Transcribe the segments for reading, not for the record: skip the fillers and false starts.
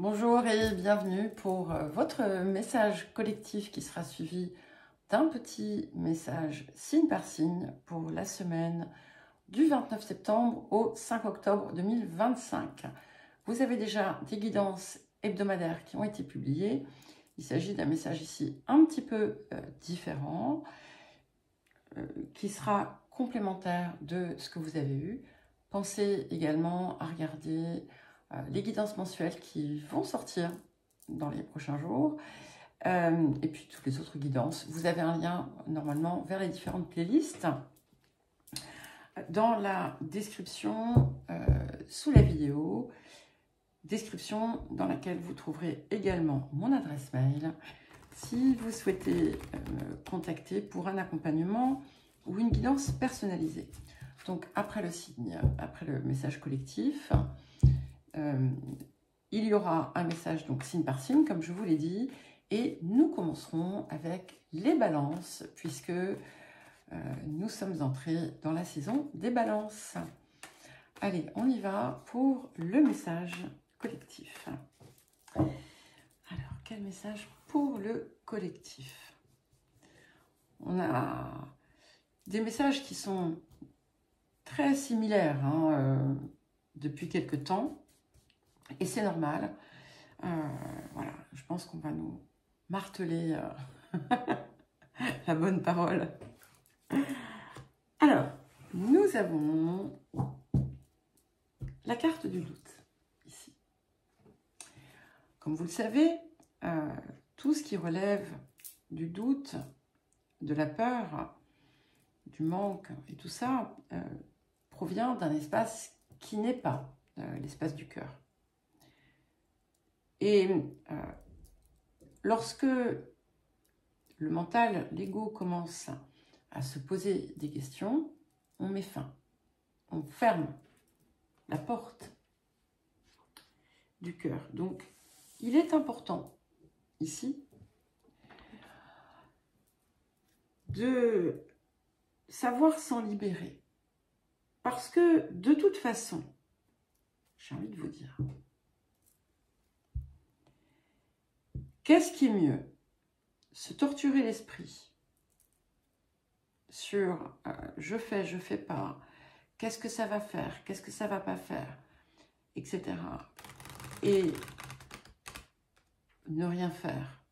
Bonjour et bienvenue pour votre message collectif qui sera suivi d'un petit message signe par signe pour la semaine du 29 septembre au 5 octobre 2025. Vous avez déjà des guidances hebdomadaires qui ont été publiées. Il s'agit d'un message ici un petit peu différent qui sera complémentaire de ce que vous avez eu. Pensez également à regarder les guidances mensuelles qui vont sortir dans les prochains jours, et puis toutes les autres guidances. Vous avez un lien normalement vers les différentes playlists dans la description sous la vidéo, description dans laquelle vous trouverez également mon adresse mail si vous souhaitez me contacter pour un accompagnement ou une guidance personnalisée. Donc après le signe, après le message collectif, il y aura un message donc signe par signe, comme je vous l'ai dit, et nous commencerons avec les balances, puisque nous sommes entrés dans la saison des balances. Allez, on y va pour le message collectif. Alors, quel message pour le collectif? On a des messages qui sont très similaires depuis quelque temps. Et c'est normal. Voilà, je pense qu'on va nous marteler la bonne parole. Alors, nous avons la carte du doute, ici. Comme vous le savez, tout ce qui relève du doute, de la peur, du manque et tout ça, provient d'un espace qui n'est pas l'espace du cœur. Et lorsque le mental, l'ego commence à se poser des questions, on met fin, on ferme la porte du cœur. Donc, il est important, ici, de savoir s'en libérer. Parce que, de toute façon, j'ai envie de vous dire, qu'est-ce qui est mieux? Se torturer l'esprit sur je fais pas, qu'est-ce que ça va faire, qu'est-ce que ça va pas faire, etc. Et ne rien faire.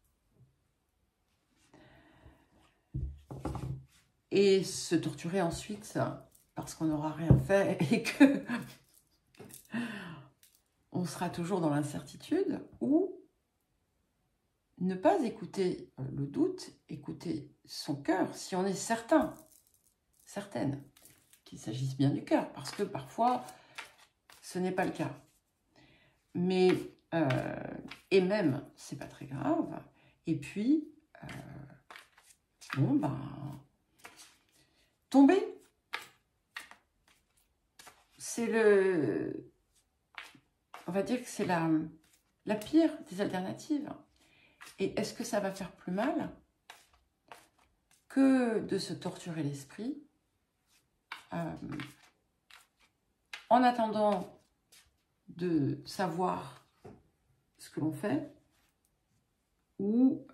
Et se torturer ensuite parce qu'on n'aura rien fait et que on sera toujours dans l'incertitude, ou ne pas écouter le doute, écouter son cœur, si on est certaine qu'il s'agisse bien du cœur, parce que parfois, ce n'est pas le cas. Mais, et même, c'est pas très grave. Et puis, bon, ben, tomber. C'est le... On va dire que c'est la pire des alternatives. Et est-ce que ça va faire plus mal que de se torturer l'esprit en attendant de savoir ce que l'on fait, ou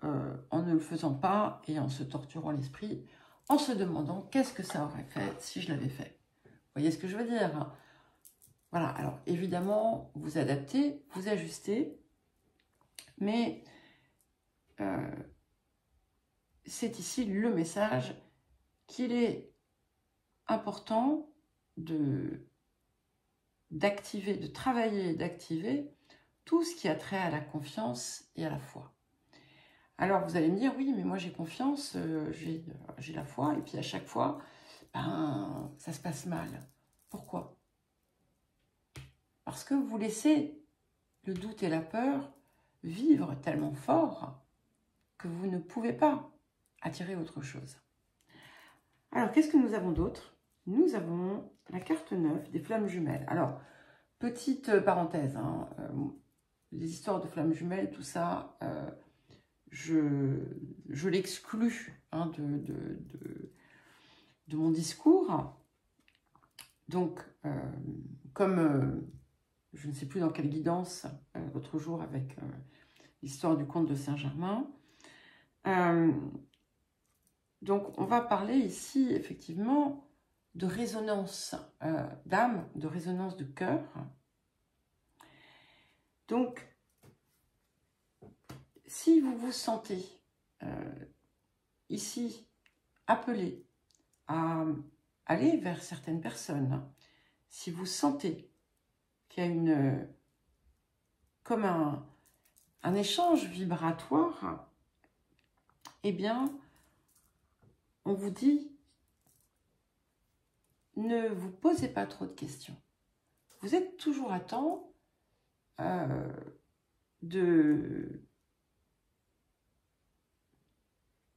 en ne le faisant pas et en se torturant l'esprit, en se demandant qu'est-ce que ça aurait fait si je l'avais fait. Vous voyez ce que je veux dire? Voilà, alors évidemment, vous adaptez, vous ajustez, mais c'est ici le message qu'il est important d'activer, de travailler, d'activer tout ce qui a trait à la confiance et à la foi. Alors vous allez me dire, oui, mais moi j'ai confiance, j'ai la foi, et puis à chaque fois, ben, ça se passe mal. Pourquoi? Parce que vous laissez le doute et la peur vivre tellement fort que vous ne pouvez pas attirer autre chose. Alors, qu'est-ce que nous avons d'autre? Nous avons la carte 9 des flammes jumelles. Alors, petite parenthèse, les histoires de flammes jumelles, tout ça, je l'exclus de mon discours. Donc, comme je ne sais plus dans quelle guidance, l'autre jour avec l'histoire du conte de Saint-Germain. Donc, on va parler ici, effectivement, de résonance d'âme, de résonance de cœur. Donc, si vous vous sentez ici appelé à aller vers certaines personnes, si vous sentez qu'il y a comme un échange vibratoire, eh bien, on vous dit, ne vous posez pas trop de questions. Vous êtes toujours à temps de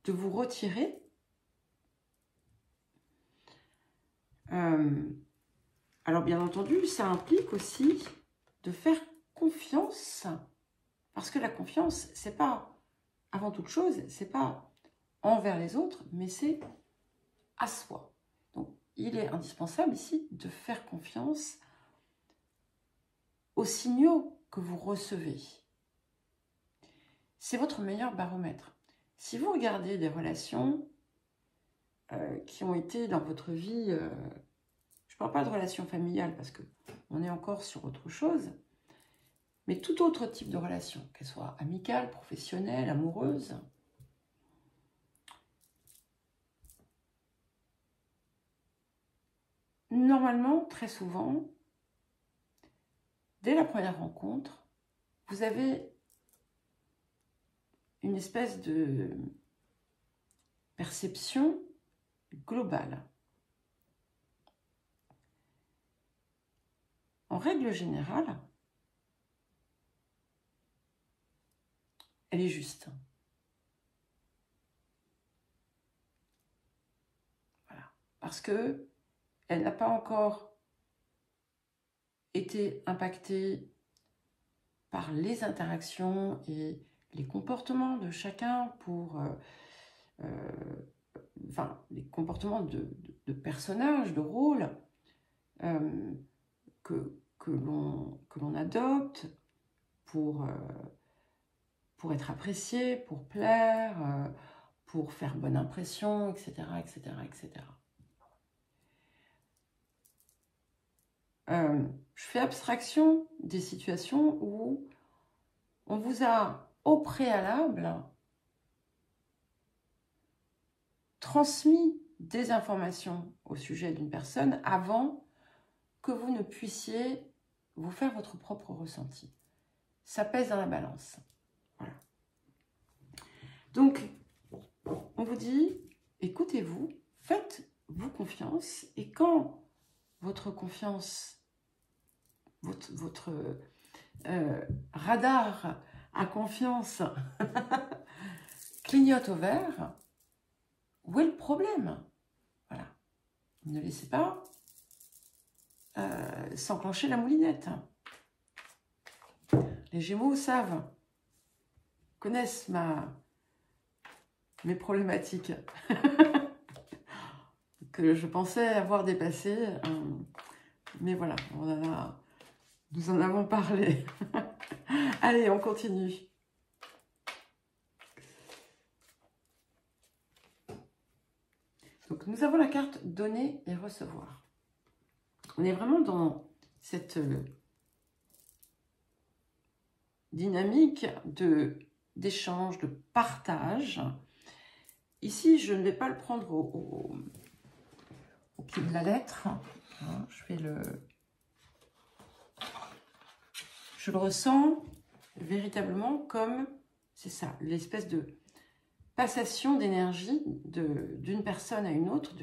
vous retirer. Alors, bien entendu, ça implique aussi de faire confiance, parce que la confiance, c'est pas, avant toute chose, c'est pas envers les autres, mais c'est à soi. Donc, il est indispensable ici de faire confiance aux signaux que vous recevez. C'est votre meilleur baromètre. Si vous regardez des relations qui ont été dans votre vie, je ne parle pas de relations familiales parce qu'on est encore sur autre chose, mais tout autre type de relation, qu'elle soit amicale, professionnelle, amoureuse, normalement, très souvent, dès la première rencontre, vous avez une espèce de perception globale. En règle générale, elle est juste. Voilà. Parce que elle n'a pas encore été impactée par les interactions et les comportements de chacun enfin, les comportements de personnages, de rôles que l'on adopte pour être apprécié, pour plaire, pour faire bonne impression, etc., etc., etc. Je fais abstraction des situations où on vous a au préalable transmis des informations au sujet d'une personne avant que vous ne puissiez vous faire votre propre ressenti. Ça pèse dans la balance. Voilà. Donc, on vous dit, écoutez-vous, faites-vous confiance, et quand votre confiance, votre radar à confiance clignote au vert, où est le problème? Voilà. Ne laissez pas s'enclencher la moulinette. Les Gémeaux savent, connaissent mes problématiques que je pensais avoir dépassées. Mais voilà, nous en avons parlé. Allez, on continue. Donc, nous avons la carte donner et recevoir. On est vraiment dans cette dynamique d'échange, de partage. Ici, je ne vais pas le prendre au pied de la lettre. Je le ressens véritablement comme, c'est ça, l'espèce de passation d'énergie d'une personne à une autre,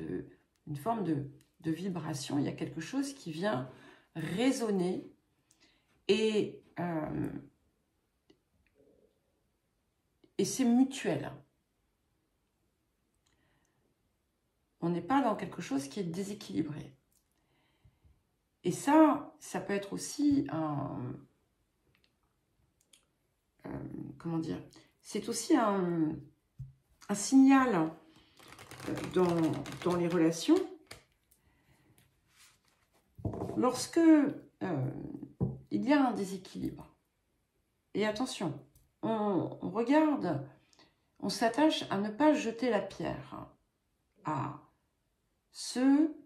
une forme de vibration. Il y a quelque chose qui vient résonner et c'est mutuel. On n'est pas dans quelque chose qui est déséquilibré. Et ça peut être aussi comment dire, c'est aussi un signal dans les relations. Lorsque il il y a un déséquilibre. Et attention, on regarde, on s'attache à ne pas jeter la pierre à ceux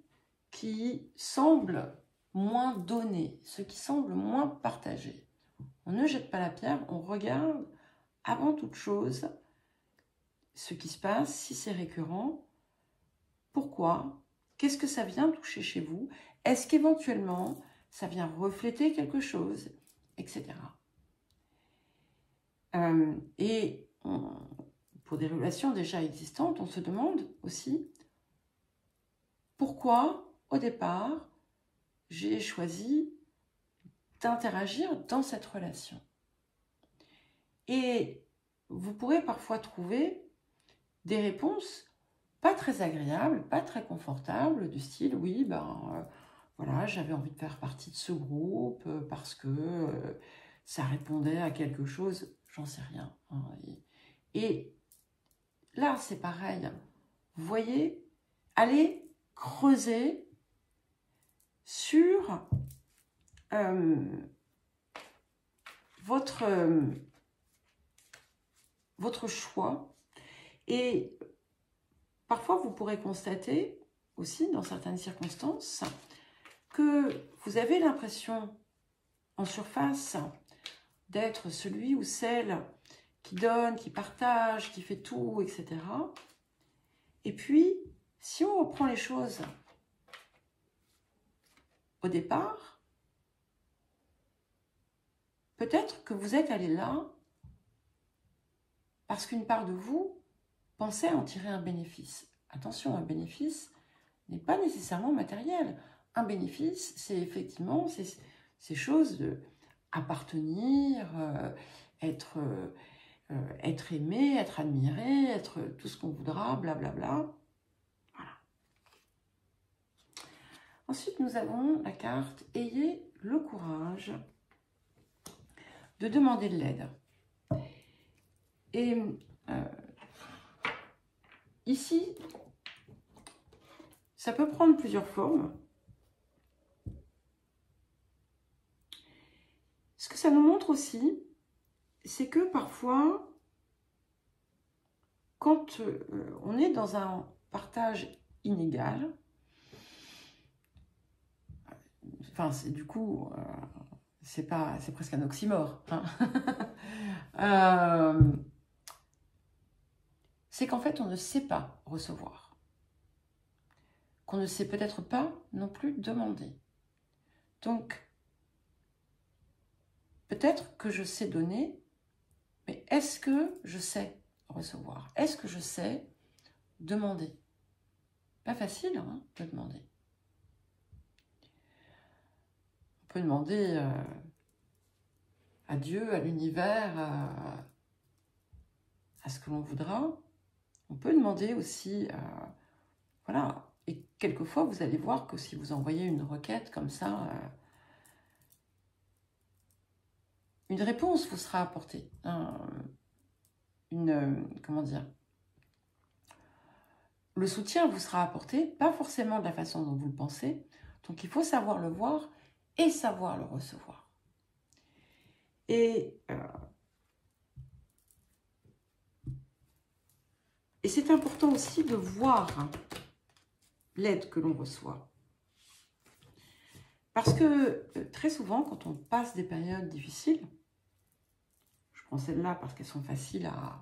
qui semblent moins donnés, ceux qui semblent moins partagés. On ne jette pas la pierre, on regarde avant toute chose ce qui se passe, si c'est récurrent, pourquoi, qu'est-ce que ça vient toucher chez vous, est-ce qu'éventuellement ça vient refléter quelque chose, etc. Pour des relations déjà existantes, on se demande aussi pourquoi, au départ, j'ai choisi d'interagir dans cette relation. Et vous pourrez parfois trouver des réponses pas très agréables, pas très confortables, du style, oui, voilà, j'avais envie de faire partie de ce groupe parce que ça répondait à quelque chose, j'en sais rien. Hein, et là, c'est pareil. Vous voyez, allez creuser sur votre choix. Et parfois, vous pourrez constater aussi, dans certaines circonstances, que vous avez l'impression, en surface, d'être celui ou celle qui donne, qui partage, qui fait tout, etc. Et puis, si on reprend les choses au départ, peut-être que vous êtes allé là parce qu'une part de vous pensait en tirer un bénéfice. Attention, un bénéfice n'est pas nécessairement matériel. Un bénéfice, c'est effectivement ces choses de appartenir, être aimé, être admiré, être tout ce qu'on voudra, blablabla. Voilà. Ensuite, nous avons la carte « Ayez le courage de demander de l'aide ». Et ici, ça peut prendre plusieurs formes. Ce que ça nous montre aussi, c'est que parfois, quand on est dans un partage inégal, enfin, du coup, c'est presque un oxymore, hein. C'est qu'en fait, on ne sait pas recevoir. Qu'on ne sait peut-être pas non plus demander. Donc, peut-être que je sais donner, mais est-ce que je sais recevoir? Est-ce que je sais demander? Pas facile, hein, de demander. On peut demander à Dieu, à l'univers, à ce que l'on voudra. On peut demander aussi, voilà, et quelquefois vous allez voir que si vous envoyez une requête comme ça, une réponse vous sera apportée. Comment dire, le soutien vous sera apporté, pas forcément de la façon dont vous le pensez. Donc il faut savoir le voir et savoir le recevoir. Et c'est important aussi de voir l'aide que l'on reçoit. Parce que très souvent, quand on passe des périodes difficiles, je prends celles-là parce qu'elles sont faciles à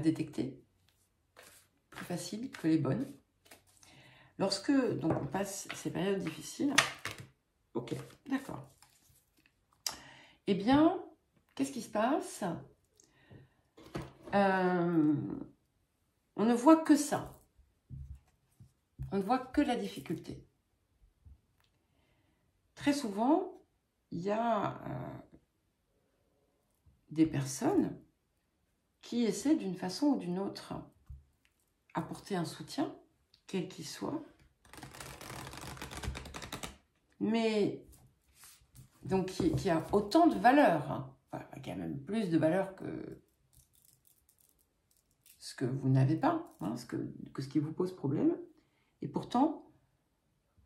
détecter, plus faciles que les bonnes. Lorsque donc, on passe ces périodes difficiles, ok, d'accord. Eh bien, qu'est-ce qui se passe? On ne voit que ça. On ne voit que la difficulté. Très souvent, il y a des personnes qui essaient d'une façon ou d'une autre apporter un soutien, quel qu'il soit. Mais donc qui a autant de valeur, hein, enfin, qui a même plus de valeur que ce que vous n'avez pas, hein, que ce qui vous pose problème. Et pourtant,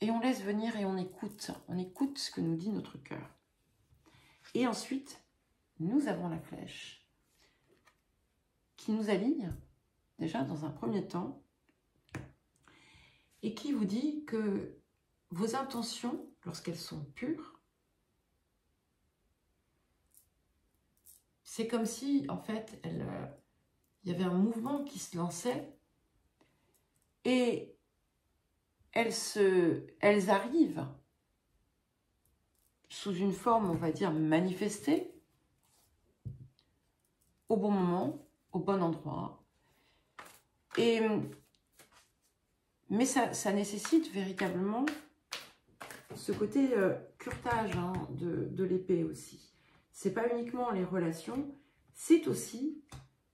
et on laisse venir et on écoute ce que nous dit notre cœur. Et ensuite, nous avons la flèche qui nous aligne, déjà dans un premier temps, et qui vous dit que vos intentions, lorsqu'elles sont pures, c'est comme si, en fait, il y avait un mouvement qui se lançait et elles arrivent sous une forme, on va dire, manifestée, au bon moment, au bon endroit. Mais ça nécessite véritablement ce côté curtage de l'épée aussi. C'est pas uniquement les relations, c'est aussi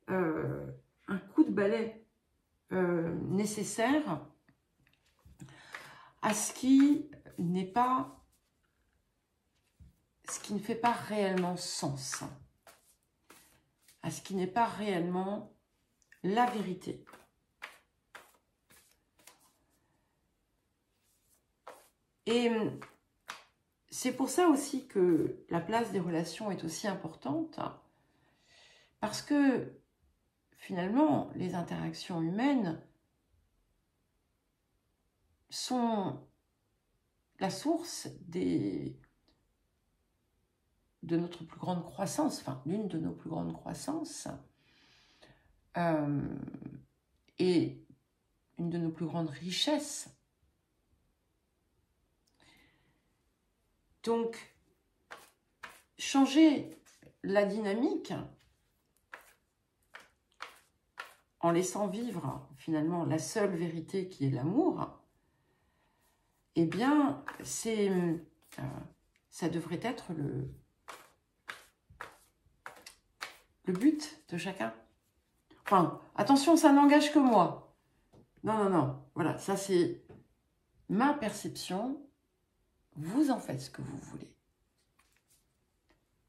un coup de balai nécessaire à ce qui n'est pas, ce qui ne fait pas réellement sens, à ce qui n'est pas réellement la vérité. Et c'est pour ça aussi que la place des relations est aussi importante, parce que finalement, les interactions humaines sont la source de notre plus grande croissance, enfin, l'une de nos plus grandes croissances, et une de nos plus grandes richesses. Donc, changer la dynamique en laissant vivre finalement la seule vérité qui est l'amour, eh bien, ça devrait être le but de chacun. Enfin, attention, ça n'engage que moi. Non, non, non. Voilà, ça c'est ma perception. Vous en faites ce que vous voulez.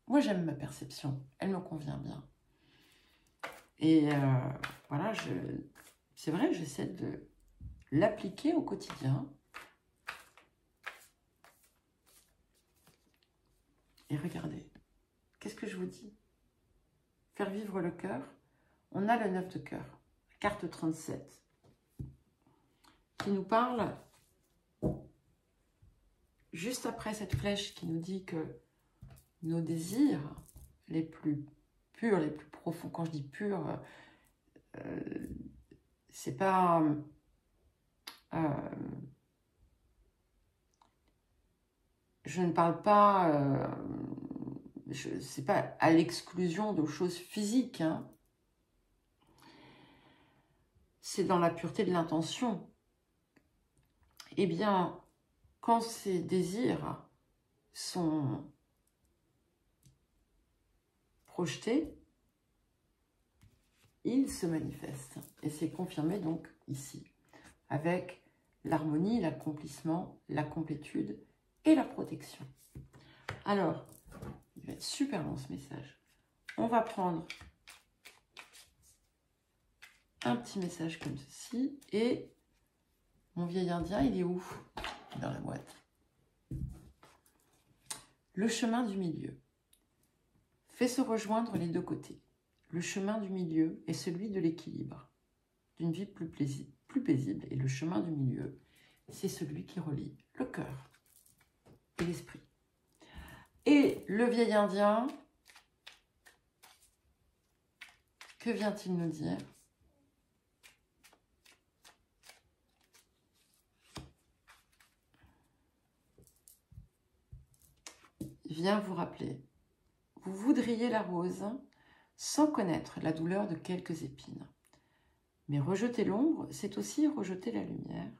Moi, j'aime ma perception. Elle me convient bien. Et voilà, c'est vrai, j'essaie de l'appliquer au quotidien. Et regardez, qu'est-ce que je vous dis? Faire vivre le cœur. On a le 9 de cœur, carte 37, qui nous parle juste après cette flèche qui nous dit que nos désirs les plus purs, les plus profonds, quand je dis purs, c'est pas je ne parle pas c'est pas à l'exclusion de choses physiques, hein. C'est dans la pureté de l'intention. Eh bien, quand ces désirs sont projetés, ils se manifestent. Et c'est confirmé donc ici, avec l'harmonie, l'accomplissement, la complétude et la protection. Alors, il va être super long ce message. On va prendre un petit message comme ceci. Et mon vieil indien, il est où? Dans la boîte. Le chemin du milieu. Fait se rejoindre les deux côtés. Le chemin du milieu est celui de l'équilibre, d'une vie plus paisible. Et le chemin du milieu, c'est celui qui relie le cœur et l'esprit. Et le vieil indien, que vient-il nous dire? Il vient vous rappeler. Vous voudriez la rose sans connaître la douleur de quelques épines. Mais rejeter l'ombre, c'est aussi rejeter la lumière,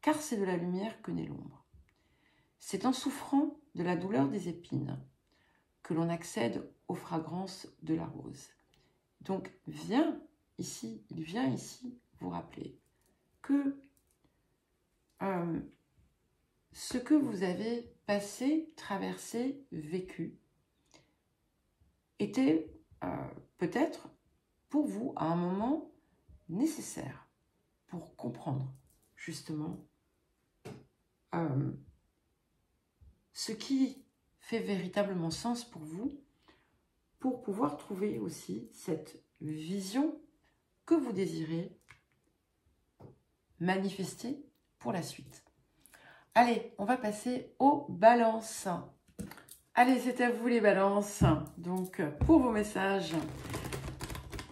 car c'est de la lumière que naît l'ombre. C'est en souffrant de la douleur des épines que l'on accède aux fragrances de la rose. Donc, il vient ici vous rappeler que ce que vous avez passé, traversé, vécu, était peut-être pour vous à un moment nécessaire pour comprendre justement ce qui fait véritablement sens pour vous, pour pouvoir trouver aussi cette vision que vous désirez manifester pour la suite. Allez, on va passer aux balances. Allez, c'est à vous les balances. Donc, pour vos messages,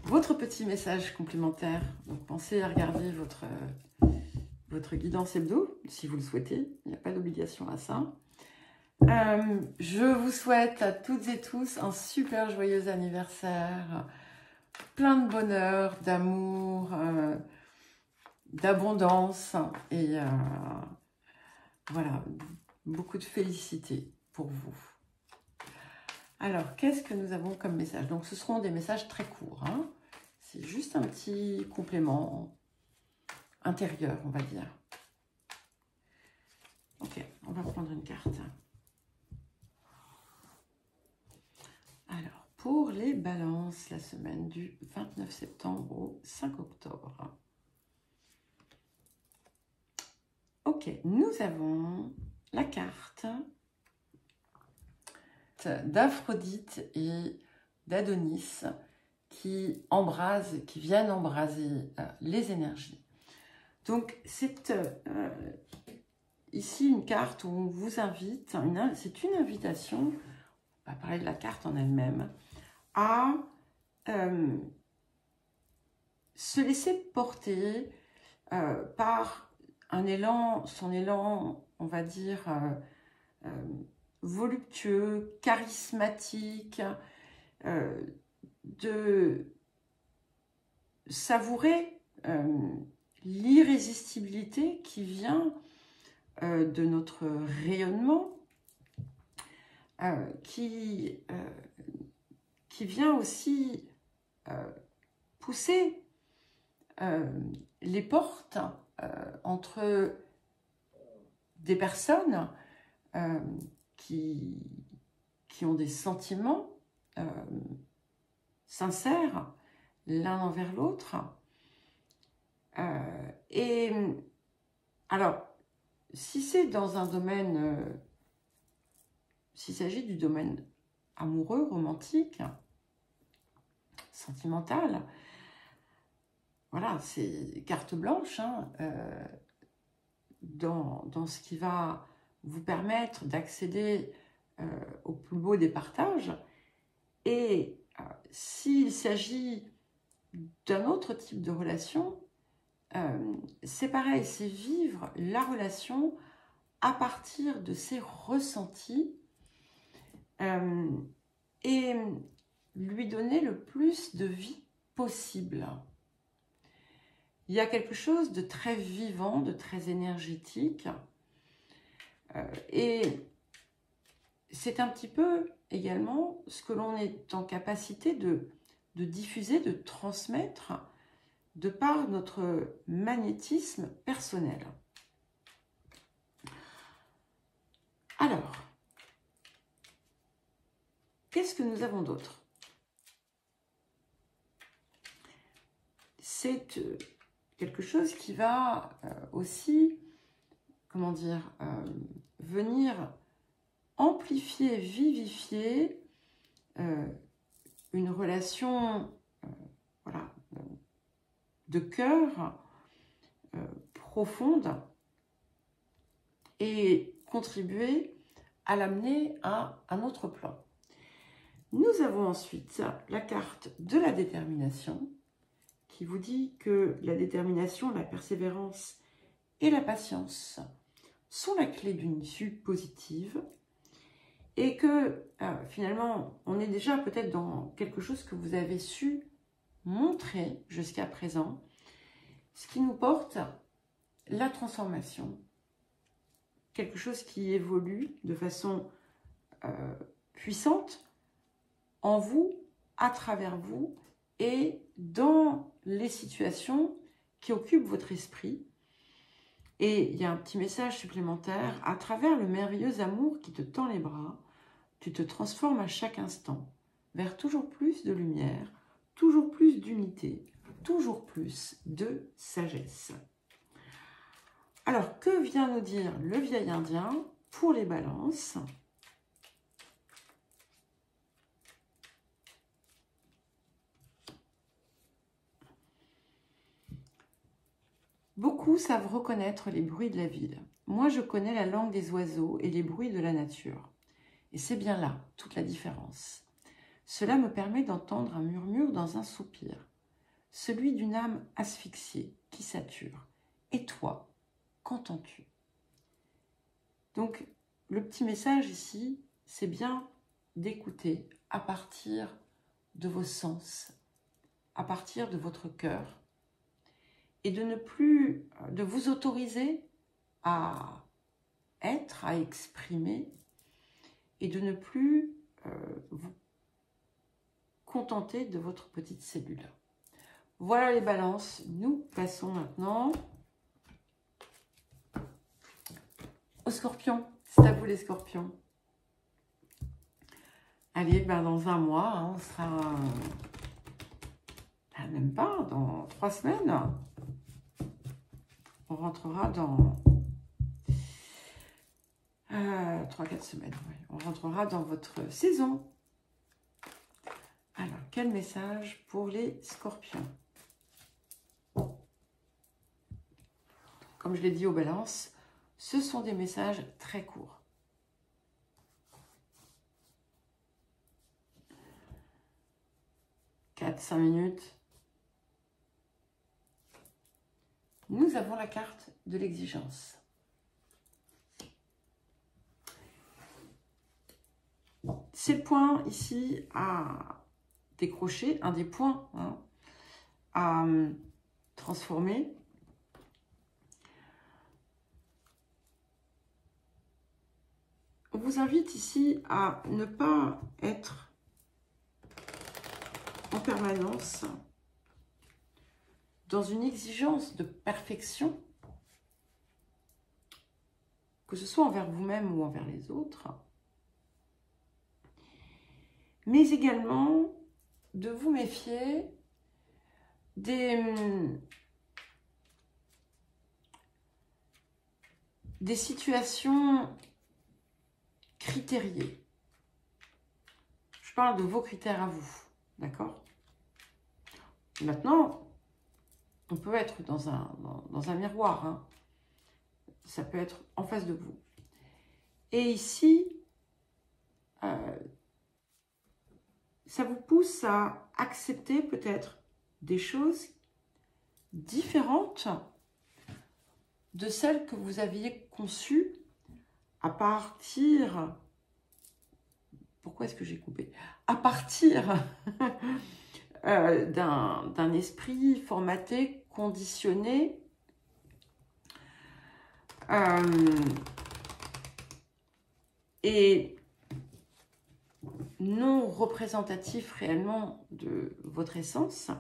votre petit message complémentaire, donc pensez à regarder votre guidance hebdo, si vous le souhaitez. Il n'y a pas d'obligation à ça. Je vous souhaite à toutes et tous un super joyeux anniversaire, plein de bonheur, d'amour, d'abondance et voilà, beaucoup de félicité pour vous. Alors, qu'est-ce que nous avons comme message? Donc, ce seront des messages très courts, hein. C'est juste un petit complément intérieur, on va dire. Ok, on va prendre une carte. Alors, pour les balances, la semaine du 29 septembre au 5 octobre. Ok, nous avons la carte d'Aphrodite et d'Adonis qui viennent embraser les énergies. Donc, c'est ici une carte où on vous invite, c'est une invitation, on va parler de la carte en elle-même, à se laisser porter par son élan, on va dire, voluptueux, charismatique, de savourer l'irrésistibilité qui vient de notre rayonnement, qui vient aussi pousser les portes entre des personnes qui ont des sentiments sincères l'un envers l'autre. Et alors, si c'est dans un domaine, s'il s'agit du domaine amoureux, romantique, sentimental, voilà, c'est carte blanche, hein, dans ce qui va vous permettre d'accéder au plus beau des partages. Et s'il s'agit d'un autre type de relation, c'est pareil, c'est vivre la relation à partir de ses ressentis et lui donner le plus de vie possible. Il y a quelque chose de très vivant, de très énergétique. Et c'est un petit peu également ce que l'on est en capacité de diffuser, de transmettre de par notre magnétisme personnel. Alors, qu'est-ce que nous avons d'autre? C'est quelque chose qui va aussi, comment dire, venir amplifier, vivifier une relation voilà, de cœur profonde et contribuer à l'amener à un autre plan. Nous avons ensuite la carte de la détermination qui vous dit que la détermination, la persévérance et la patience sont la clé d'une issue positive et que finalement, on est déjà peut-être dans quelque chose que vous avez su montrer jusqu'à présent, ce qui nous porte la transformation, quelque chose qui évolue de façon puissante en vous, à travers vous et dans les situations qui occupent votre esprit. Et il y a un petit message supplémentaire: à travers le merveilleux amour qui te tend les bras, tu te transformes à chaque instant vers toujours plus de lumière, toujours plus d'unité, toujours plus de sagesse. Alors, que vient nous dire le vieil indien pour les balances? Beaucoup savent reconnaître les bruits de la ville. Moi, je connais la langue des oiseaux et les bruits de la nature. Et c'est bien là toute la différence. Cela me permet d'entendre un murmure dans un soupir, celui d'une âme asphyxiée qui sature. Et toi, qu'entends-tu? Donc, le petit message ici, c'est bien d'écouter à partir de vos sens, à partir de votre cœur, et de ne plus, de vous autoriser à être, à exprimer, et de ne plus vous contenter de votre petite cellule. Voilà les balances. Nous passons maintenant aux scorpions. C'est à vous les scorpions. Allez, ben dans un mois, hein, on sera... même pas, dans 3 semaines. On rentrera dans... 3-4 semaines, oui. On rentrera dans votre saison. Alors, quel message pour les scorpions? Comme je l'ai dit aux balances, ce sont des messages très courts. « 4-5 minutes. Nous avons la carte de l'exigence. C'est le point ici à décrocher, un des points hein, à transformer. On vous invite ici à ne pas être en permanence dans une exigence de perfection, que ce soit envers vous-même ou envers les autres, mais également de vous méfier des situations critériées. Je parle de vos critères à vous, d'accord? Maintenant, on peut être dans un miroir, hein. Ça peut être en face de vous. Et ici, ça vous pousse à accepter peut-être des choses différentes de celles que vous aviez conçues à partir... Pourquoi est-ce que j'ai coupé? À partir d'un esprit formaté, conditionné, et non représentatif réellement de votre essence.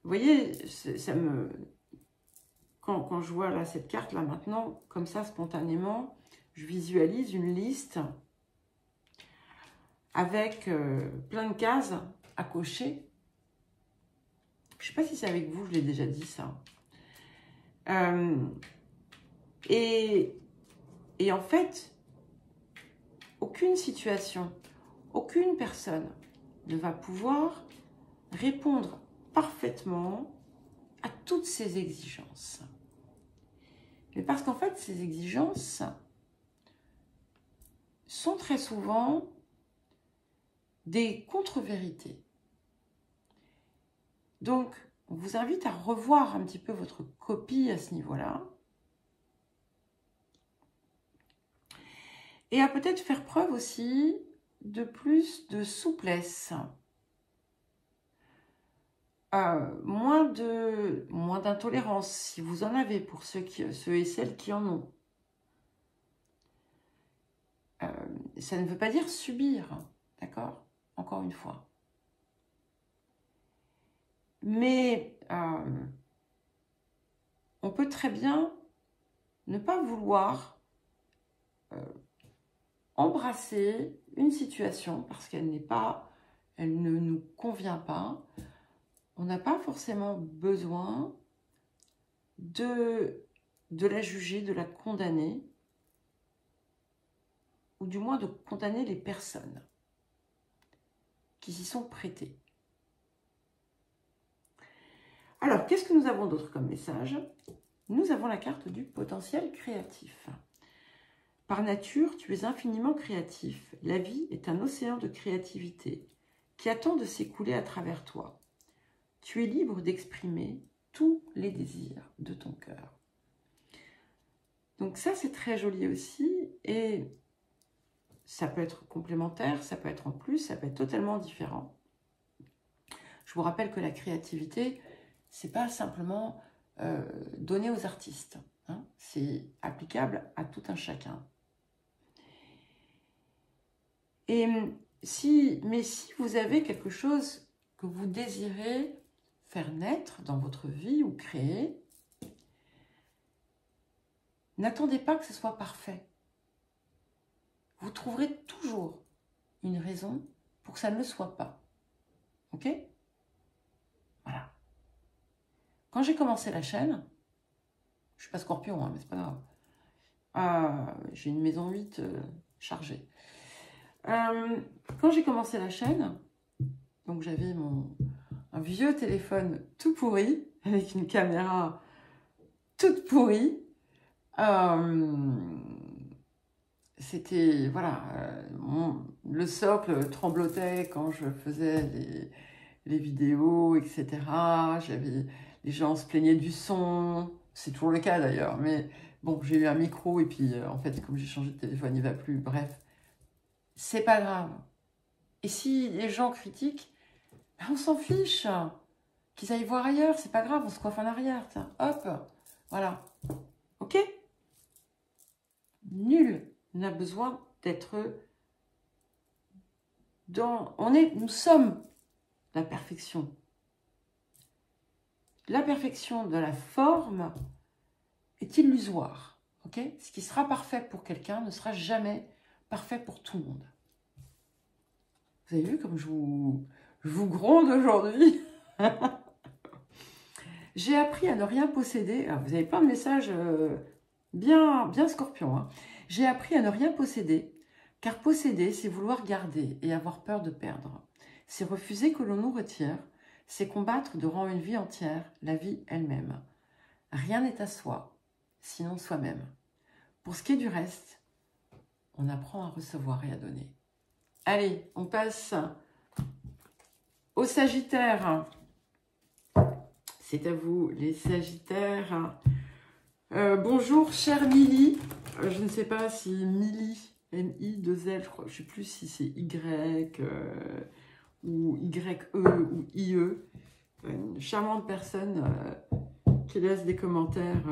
Vous voyez, ça me... Quand je vois là, cette carte là maintenant, comme ça spontanément, je visualise une liste avec plein de cases à cocher. Je ne sais pas si c'est avec vous, je l'ai déjà dit ça. Et en fait, aucune situation, aucune personne ne va pouvoir répondre parfaitement à toutes ces exigences. Mais parce qu'en fait, ces exigences sont très souvent des contre-vérités. Donc, on vous invite à revoir un petit peu votre copie à ce niveau-là. Et à peut-être faire preuve aussi de plus de souplesse. Moins d'intolérance, si vous en avez, pour ceux et celles qui en ont. Ça ne veut pas dire subir, d'accord? Encore une fois. Mais on peut très bien ne pas vouloir embrasser une situation parce qu'elle ne nous convient pas. On n'a pas forcément besoin de la juger, de la condamner, ou du moins de condamner les personnes qui s'y sont prêtées. Alors, qu'est-ce que nous avons d'autre comme message? Nous avons la carte du potentiel créatif. Par nature, tu es infiniment créatif. La vie est un océan de créativité qui attend de s'écouler à travers toi. Tu es libre d'exprimer tous les désirs de ton cœur. Donc ça, c'est très joli aussi. Et ça peut être complémentaire, ça peut être en plus, ça peut être totalement différent. Je vous rappelle que la créativité, c'est pas simplement donné aux artistes. Hein. C'est applicable à tout un chacun. Mais si vous avez quelque chose que vous désirez faire naître dans votre vie ou créer, n'attendez pas que ce soit parfait. Vous trouverez toujours une raison pour que ça ne le soit pas. Ok? Voilà. Quand j'ai commencé la chaîne, je ne suis pas Scorpion, hein, mais c'est pas grave. J'ai une maison 8 chargée. Quand j'ai commencé la chaîne, donc j'avais un vieux téléphone tout pourri, avec une caméra toute pourrie. C'était, voilà, le socle tremblotait quand je faisais les vidéos, etc. Les gens se plaignaient du son, c'est toujours le cas d'ailleurs, mais bon, j'ai eu un micro et puis en fait, comme j'ai changé de téléphone, il ne va plus, bref. C'est pas grave. Et si les gens critiquent, ben on s'en fiche. Qu'ils aillent voir ailleurs, c'est pas grave, on se coiffe en arrière, tiens, hop, voilà. Ok? Nul n'a besoin d'être dans... Nous sommes la perfection. La perfection de la forme est illusoire. Ok? Ce qui sera parfait pour quelqu'un ne sera jamais parfait pour tout le monde. Vous avez vu comme je vous gronde aujourd'hui? J'ai appris à ne rien posséder. Alors, vous avez plein de messages bien Scorpion. Hein. J'ai appris à ne rien posséder, car posséder, c'est vouloir garder et avoir peur de perdre. C'est refuser que l'on nous retire, c'est combattre de rendre une vie entière, la vie elle-même. Rien n'est à soi, sinon soi-même. Pour ce qui est du reste, on apprend à recevoir et à donner. Allez, on passe au Sagittaire. C'est à vous, les Sagittaires. Bonjour, chère Milly. Je ne sais pas si Milly, M-I-2-L, je crois, je ne sais plus si c'est Y ou Y-E ou I-E. Une charmante personne qui laisse des commentaires.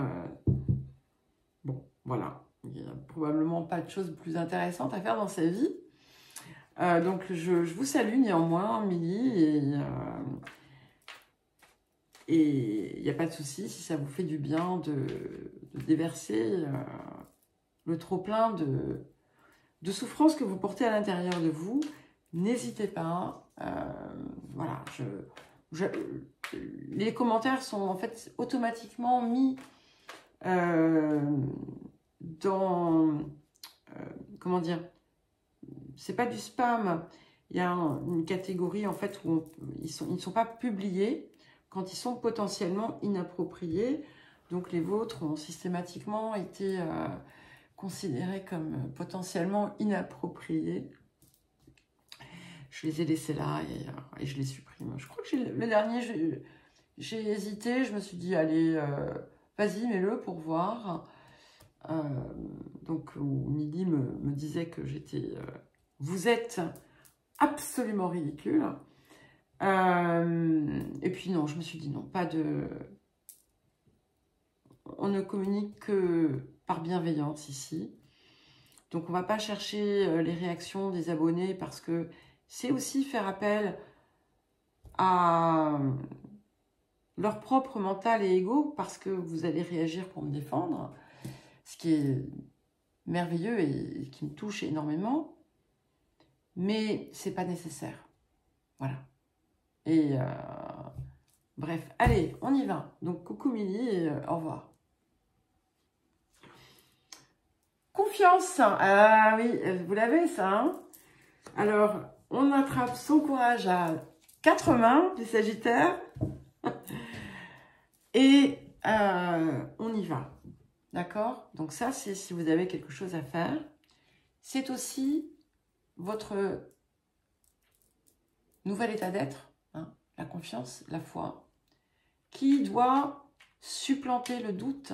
Bon, voilà. Il n'y a probablement pas de choses plus intéressantes à faire dans sa vie. Donc, je vous salue néanmoins, Milly, et il n'y a pas de souci si ça vous fait du bien de déverser le trop-plein de souffrance que vous portez à l'intérieur de vous. N'hésitez pas. Voilà, les commentaires sont en fait automatiquement mis dans... comment dire? C'est pas du spam. Il y a une catégorie en fait où ils ne sont pas publiés quand ils sont potentiellement inappropriés. Donc les vôtres ont systématiquement été considérés comme potentiellement inappropriés. Je les ai laissés là et je les supprime. Je crois que le dernier, j'ai hésité. Je me suis dit, allez, vas-y, mets-le pour voir. Donc Milly me disait que j'étais... vous êtes absolument ridicule. Et puis non, je me suis dit non, pas de... On ne communique que par bienveillance ici. Donc on ne va pas chercher les réactions des abonnés parce que c'est aussi faire appel à leur propre mental et ego parce que vous allez réagir pour me défendre. Ce qui est merveilleux et qui me touche énormément. Mais c'est pas nécessaire. Voilà. Et Bref, allez, on y va. Donc, coucou Milly et au revoir. Confiance. Ah oui, vous l'avez ça, hein? Alors, on attrape son courage à 4 mains, les Sagittaires. Et on y va. D'accord? Donc ça, c'est si vous avez quelque chose à faire. C'est aussi votre nouvel état d'être, hein, la confiance, la foi, qui doit supplanter le doute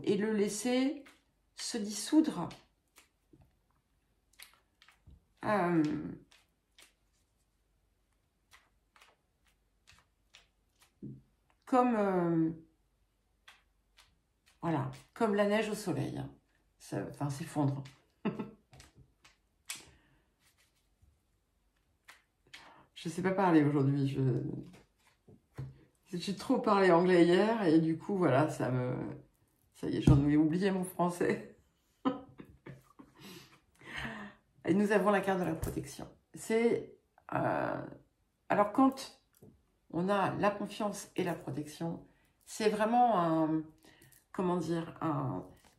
et le laisser se dissoudre. Comme voilà, comme la neige au soleil. Enfin, s'effondre. Je ne sais pas parler aujourd'hui. J'ai trop parlé anglais hier et du coup, voilà, ça y est, j'en ai oublié mon français. Et nous avons la carte de la protection. C'est... alors, quand on a la confiance et la protection, c'est vraiment comment dire,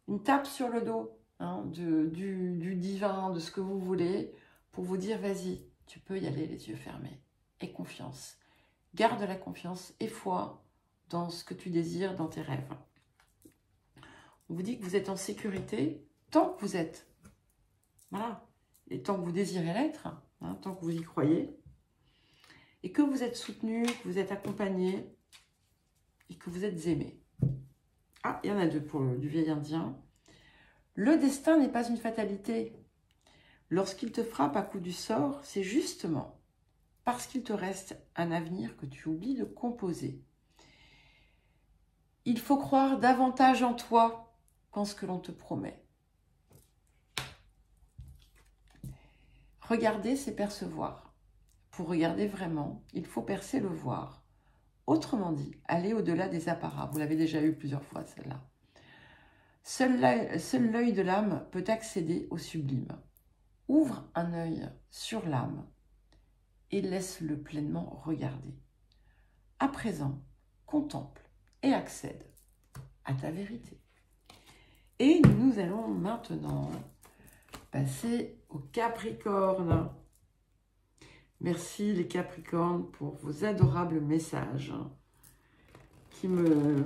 une tape sur le dos, hein, du divin, de ce que vous voulez, pour vous dire, vas-y, tu peux y aller les yeux fermés. Et confiance. Garde la confiance et foi dans ce que tu désires, dans tes rêves. On vous dit que vous êtes en sécurité tant que vous êtes. Voilà. Et tant que vous désirez l'être, hein, tant que vous y croyez. Et que vous êtes soutenu, que vous êtes accompagné et que vous êtes aimé. Ah, il y en a deux pour du vieil indien. Le destin n'est pas une fatalité. Lorsqu'il te frappe à coup du sort, c'est justement parce qu'il te reste un avenir que tu oublies de composer. Il faut croire davantage en toi qu'en ce que l'on te promet. Regarder, c'est percevoir. Pour regarder vraiment, il faut percer le voir. Autrement dit, aller au-delà des apparats. Vous l'avez déjà eu plusieurs fois, celle-là. Seul l'œil de l'âme peut accéder au sublime. Ouvre un œil sur l'âme et laisse-le pleinement regarder. À présent, contemple et accède à ta vérité. Et nous allons maintenant passer au Capricorne. Merci les Capricornes pour vos adorables messages qui me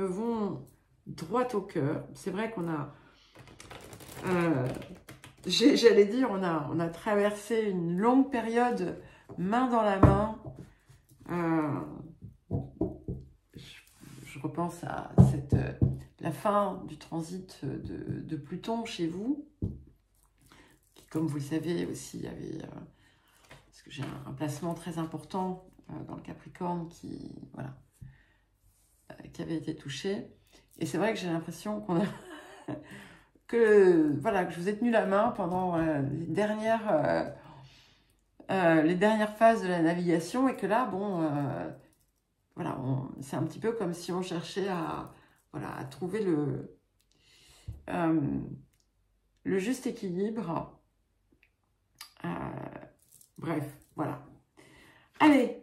vont droit au cœur. C'est vrai qu'on a, j'allais dire, on a traversé une longue période main dans la main. Je repense à la fin du transit de Pluton chez vous, qui, comme vous le savez aussi, avait, parce que j'ai un placement très important dans le Capricorne qui, voilà, qui avait été touché. Et c'est vrai que j'ai l'impression qu'on a voilà, que je vous ai tenu la main pendant les dernières phases de la navigation et que là, bon, voilà, c'est un petit peu comme si on cherchait voilà, à trouver le juste équilibre. Bref, voilà. Allez,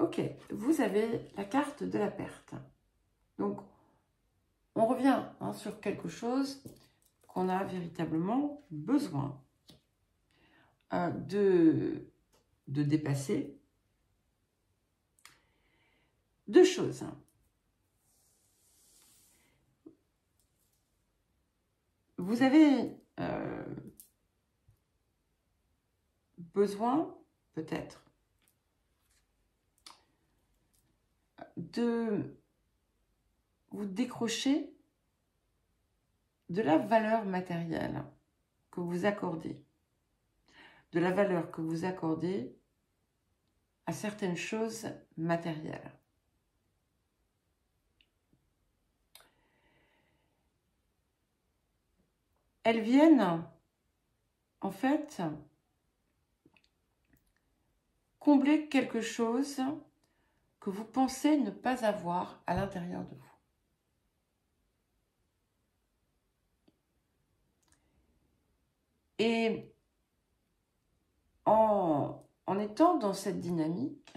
ok, vous avez la carte de la perte. Donc, on revient sur quelque chose qu'on a véritablement besoin de dépasser. Deux choses. Vous avez besoin, peut-être, de vous décrocher de la valeur matérielle que vous accordez, de la valeur que vous accordez à certaines choses matérielles. Elles viennent, en fait, combler quelque chose que vous pensez ne pas avoir à l'intérieur de vous. Et en étant dans cette dynamique,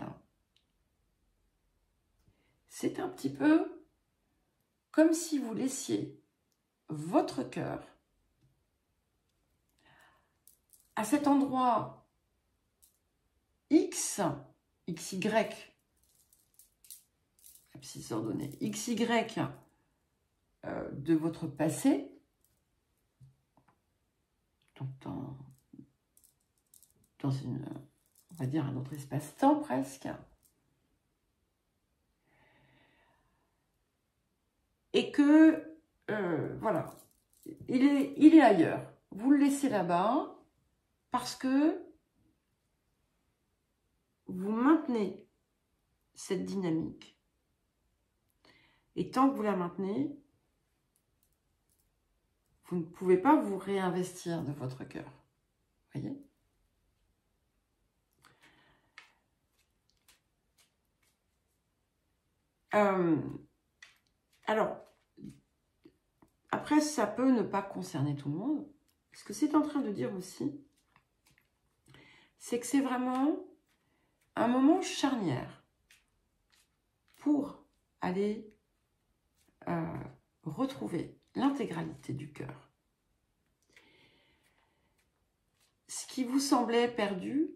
c'est un petit peu comme si vous laissiez votre cœur à cet endroit X, XY, abscisse ordonnée, XY de votre passé, donc dans une, on va dire un autre espace-temps presque, et que, voilà, il est ailleurs. Vous le laissez là-bas parce que vous maintenez cette dynamique. Et tant que vous la maintenez, vous ne pouvez pas vous réinvestir de votre cœur. Vous voyez ? Alors, après, ça peut ne pas concerner tout le monde. Ce que c'est en train de dire aussi, c'est que c'est vraiment un moment charnière pour aller retrouver l'intégralité du cœur. Ce qui vous semblait perdu,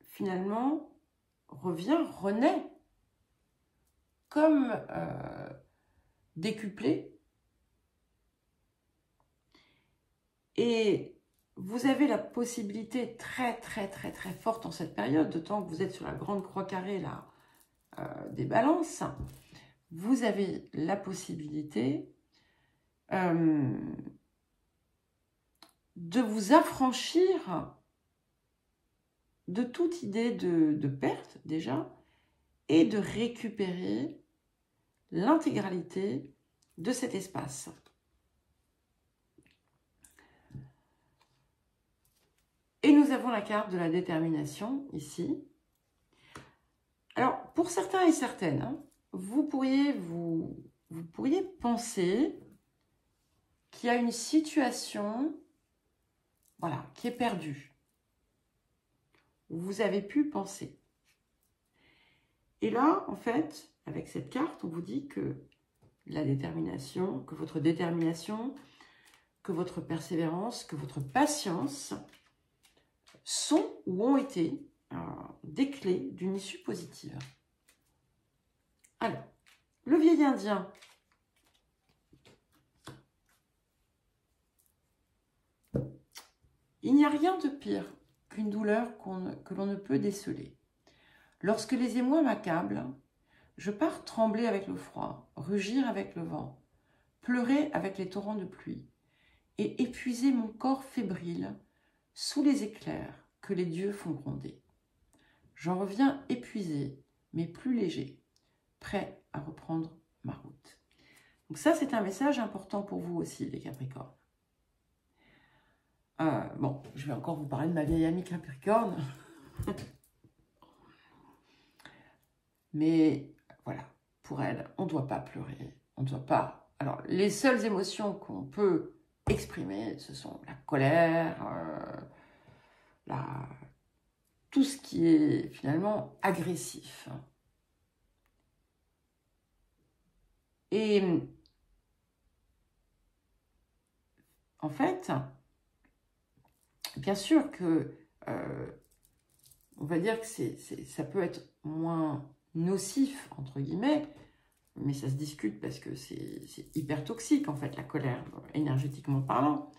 finalement, renaît comme décuplé. Et vous avez la possibilité très forte en cette période, d'autant que vous êtes sur la grande croix carrée là, des balances, vous avez la possibilité de vous affranchir de toute idée de perte déjà et de récupérer l'intégralité de cet espace. Et nous avons la carte de la détermination ici. Alors, pour certains et certaines, hein, vous pourriez penser qu'il y a une situation, voilà, qui est perdue. Vous avez pu penser. Et là, en fait, avec cette carte, on vous dit que la détermination, que votre détermination, que votre persévérance, que votre patience sont ou ont été des clés d'une issue positive. Alors, le vieil indien. Il n'y a rien de pire qu'une douleur que l'on ne peut déceler. Lorsque les émois m'accablent, je pars trembler avec le froid, rugir avec le vent, pleurer avec les torrents de pluie, et épuiser mon corps fébrile sous les éclairs que les dieux font gronder. J'en reviens épuisé, mais plus léger, prêt à reprendre ma route. Donc ça, c'est un message important pour vous aussi, les Capricornes. Bon, je vais encore vous parler de ma vieille amie Capricorne. Mais voilà, pour elle, on ne doit pas pleurer. On ne doit pas... Alors, les seules émotions qu'on peut exprimer, ce sont la colère, tout ce qui est finalement agressif. Et en fait, bien sûr que on va dire que ça peut être moins nocif, entre guillemets, mais ça se discute parce que c'est hyper toxique, en fait, la colère, énergétiquement parlant.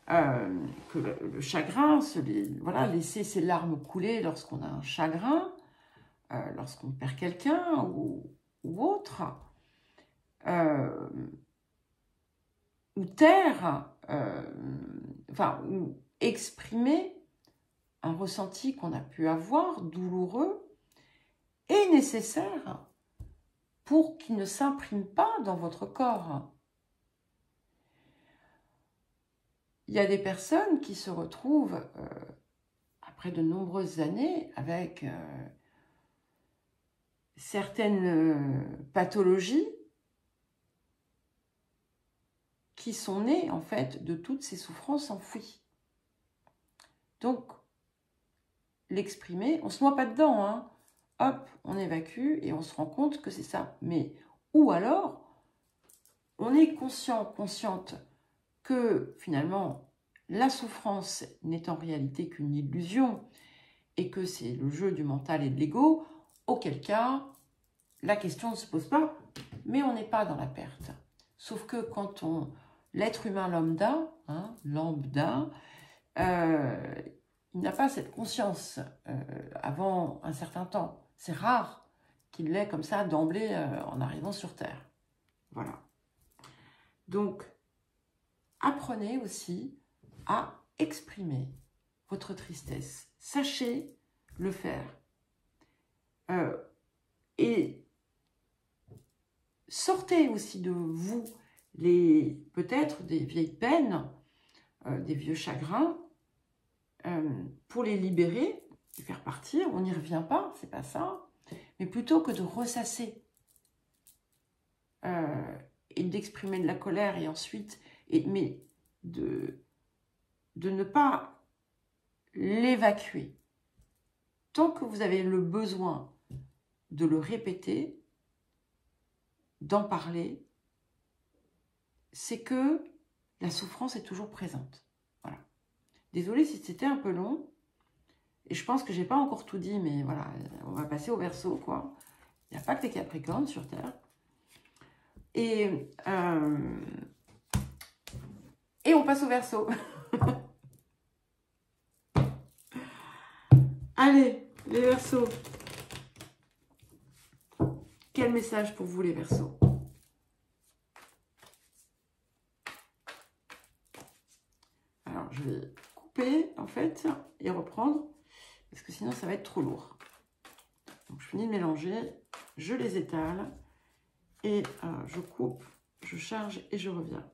Que le chagrin, voilà, laisser ses larmes couler lorsqu'on a un chagrin, lorsqu'on perd quelqu'un ou autre, ou taire, enfin, ou exprimer un ressenti qu'on a pu avoir, douloureux, est nécessaire pour qu'il ne s'imprime pas dans votre corps. Il y a des personnes qui se retrouvent, après de nombreuses années, avec certaines pathologies qui sont nées, en fait, de toutes ces souffrances enfouies. Donc, l'exprimer. On ne se noie pas dedans, hein. Hop, on évacue et on se rend compte que c'est ça. Mais, ou alors, on est conscient, consciente que finalement, la souffrance n'est en réalité qu'une illusion et que c'est le jeu du mental et de l'ego, auquel cas, la question ne se pose pas, mais on n'est pas dans la perte. Sauf que quand l'être humain lambda, hein, il n'a pas cette conscience avant un certain temps. C'est rare qu'il l'ait comme ça d'emblée en arrivant sur Terre. Voilà. Donc, apprenez aussi à exprimer votre tristesse. Sachez le faire. Et sortez aussi de vous peut-être des vieilles peines, des vieux chagrins, pour les libérer, les faire partir. On n'y revient pas, c'est pas ça. Mais plutôt que de ressasser et d'exprimer de la colère et ensuite, mais de ne pas l'évacuer. Tant que vous avez le besoin de le répéter, d'en parler, c'est que la souffrance est toujours présente. Voilà. Désolée si c'était un peu long. Et je pense que j'ai pas encore tout dit, mais voilà, on va passer au Verseau, quoi. Il n'y a pas que les Capricornes sur Terre. Et on passe au Verseau. Allez, les Verseaux. Quel message pour vous, les Verseaux? Alors, je vais couper, en fait, et reprendre, parce que sinon, ça va être trop lourd. Donc, je finis de mélanger, je les étale, et je coupe, je charge et je reviens.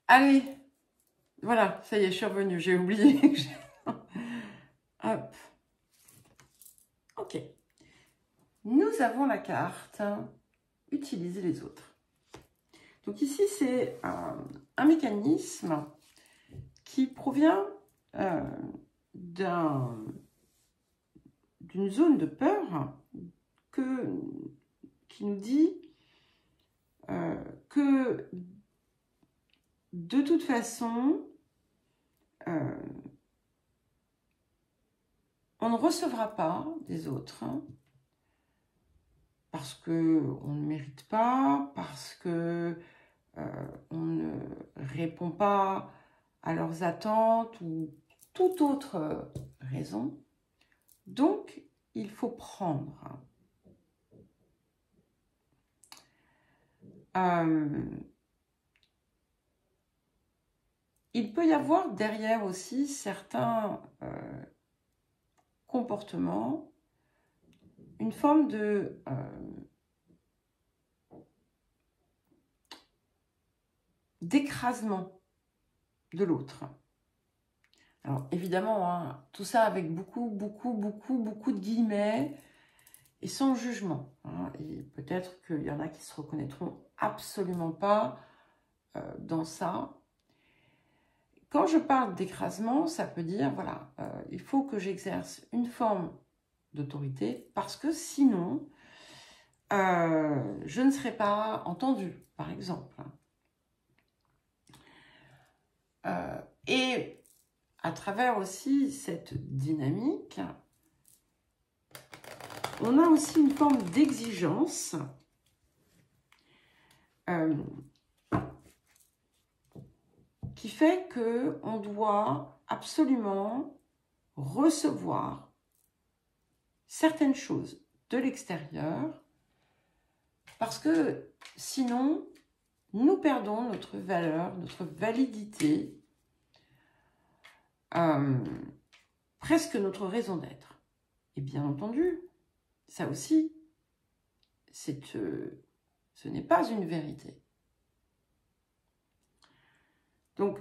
Allez, voilà, ça y est, je suis revenue, j'ai oublié. Hop. Ok. Nous avons la carte « Utiliser les autres ». Donc ici, c'est un mécanisme qui provient d'une zone de peur qui nous dit que de toute façon, on ne recevra pas des autres parce qu'on ne mérite pas, parce que on ne répond pas à leurs attentes ou toute autre raison. Donc, il faut prendre. Il peut y avoir derrière aussi certains comportements, une forme de d'écrasement de l'autre. Alors évidemment, hein, tout ça avec beaucoup de guillemets et sans jugement. Hein, et peut-être qu'il y en a qui se reconnaîtront absolument pas dans ça. Quand je parle d'écrasement, ça peut dire, voilà, il faut que j'exerce une forme d'autorité parce que sinon, je ne serai pas entendue, par exemple. Et à travers aussi cette dynamique, on a aussi une forme d'exigence qui fait qu'on doit absolument recevoir certaines choses de l'extérieur parce que sinon, nous perdons notre valeur, notre validité, presque notre raison d'être. Et bien entendu, ça aussi, ce n'est pas une vérité. Donc,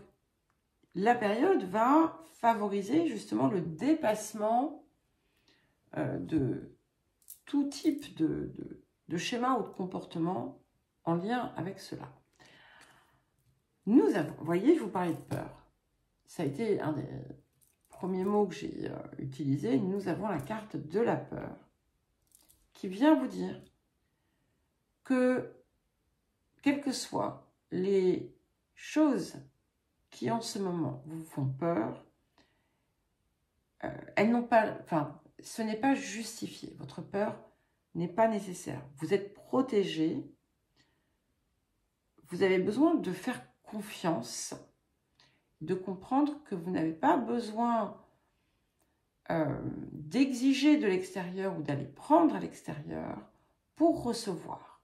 la période va favoriser justement le dépassement de tout type de schéma ou de comportement en lien avec cela. Nous avons, vous voyez, je vous parlais de peur. Ça a été un des premiers mots que j'ai utilisé. Nous avons la carte de la peur qui vient vous dire que, quelles que soient les choses qui en ce moment vous font peur, elles n'ont pas, enfin, ce n'est pas justifié. Votre peur n'est pas nécessaire. Vous êtes protégé. Vous avez besoin de faire confiance, de comprendre que vous n'avez pas besoin d'exiger de l'extérieur ou d'aller prendre à l'extérieur pour recevoir.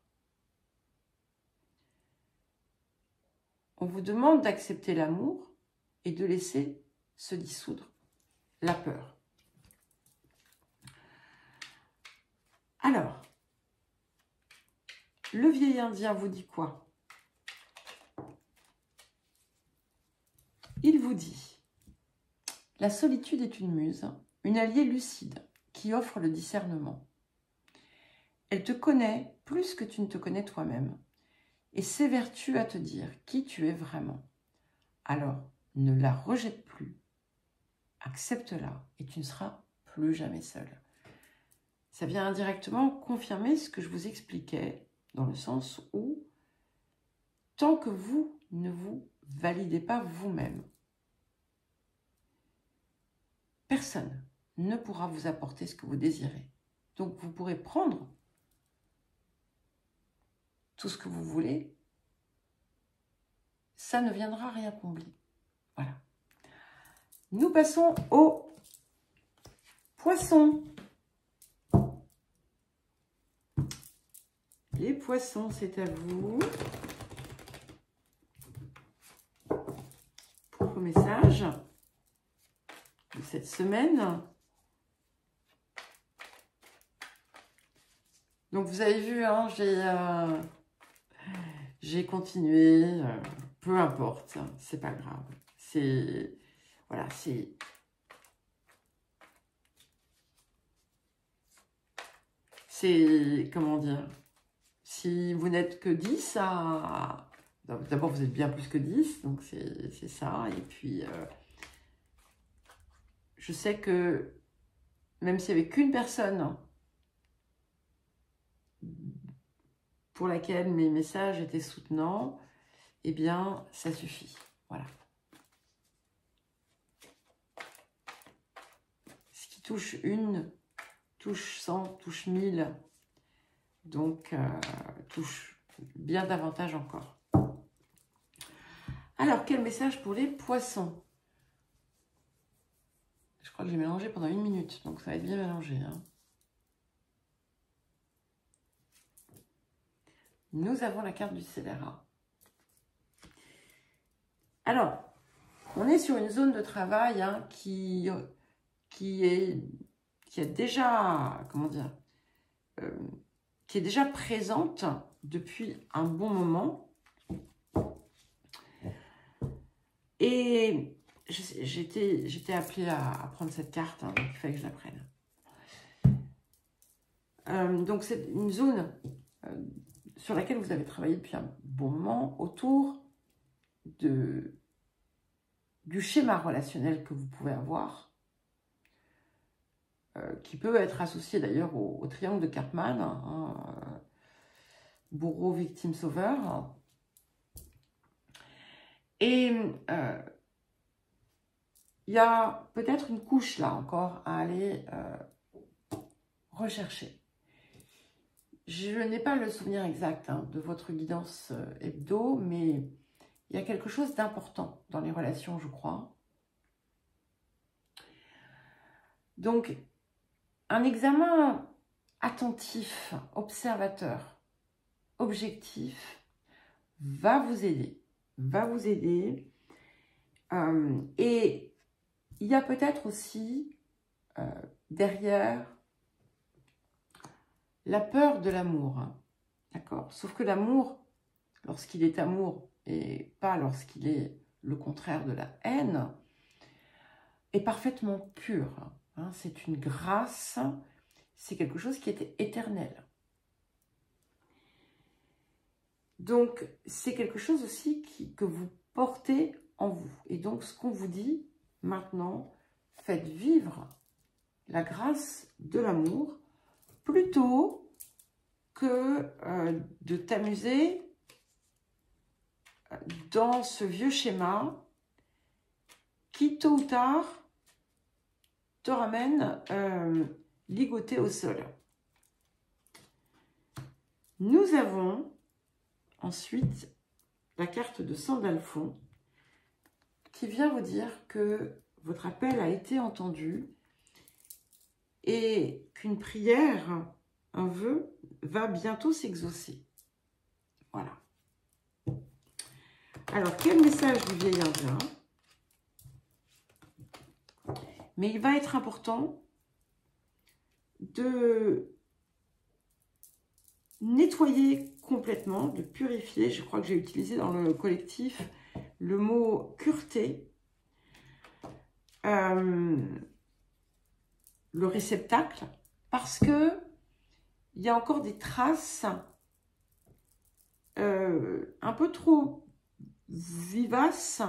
On vous demande d'accepter l'amour et de laisser se dissoudre la peur. Alors, le vieil indien vous dit quoi? Il vous dit, la solitude est une muse, une alliée lucide qui offre le discernement. Elle te connaît plus que tu ne te connais toi-même et s'évertue à te dire qui tu es vraiment. Alors, ne la rejette plus, accepte-la et tu ne seras plus jamais seul. Ça vient indirectement confirmer ce que je vous expliquais, dans le sens où, tant que vous ne vous validez pas vous-même, personne ne pourra vous apporter ce que vous désirez. Donc, vous pourrez prendre tout ce que vous voulez, ça ne viendra rien combler. Voilà. Nous passons aux poissons. Les poissons, c'est à vous. Pour vos messages de cette semaine. Donc, vous avez vu, hein, j'ai continué, peu importe, c'est pas grave. C'est, voilà, c'est, comment dire, si vous n'êtes que 10 à... D'abord, vous êtes bien plus que 10, donc c'est ça. Et puis, je sais que même s'il n'y avait qu'une personne pour laquelle mes messages étaient soutenants, eh bien, ça suffit. Voilà. Ce qui touche une, touche 100, touche 1000, donc touche bien davantage encore. Alors, quel message pour les poissons? Je crois que j'ai mélangé pendant 1 minute, donc ça va être bien mélangé. Hein. Nous avons la carte du scélérat. Alors, on est sur une zone de travail hein, qui est déjà, comment dire, qui est déjà présente depuis un bon moment. Et j'étais appelée à prendre cette carte, hein, donc il fallait que je la prenne. Donc c'est une zone sur laquelle vous avez travaillé depuis un bon moment autour du schéma relationnel que vous pouvez avoir, qui peut être associé d'ailleurs au triangle de Karpman, hein, bourreau, victime, sauveur. Et il y a peut-être une couche là encore à aller rechercher. Je n'ai pas le souvenir exact hein, de votre guidance hebdo, mais il y a quelque chose d'important dans les relations, je crois. Donc, un examen attentif, observateur, objectif, va vous aider. Et il y a peut-être aussi derrière la peur de l'amour. Hein, d'accord? Sauf que l'amour, lorsqu'il est amour et pas lorsqu'il est le contraire de la haine, est parfaitement pur. Hein, c'est une grâce, c'est quelque chose qui est éternel. Donc, c'est quelque chose aussi que vous portez en vous. Et donc, ce qu'on vous dit maintenant, faites vivre la grâce de l'amour plutôt que de t'amuser dans ce vieux schéma qui, tôt ou tard, te ramène ligoté au sol. Nous avons ensuite la carte de Sandalphon qui vient vous dire que votre appel a été entendu et qu'une prière, un vœu, va bientôt s'exaucer. Voilà. Alors, quel message du vieil indien? Mais il va être important de nettoyer complètement, de purifier. Je crois que j'ai utilisé dans le collectif le mot pureté. Le réceptacle, parce que il y a encore des traces un peu trop vivaces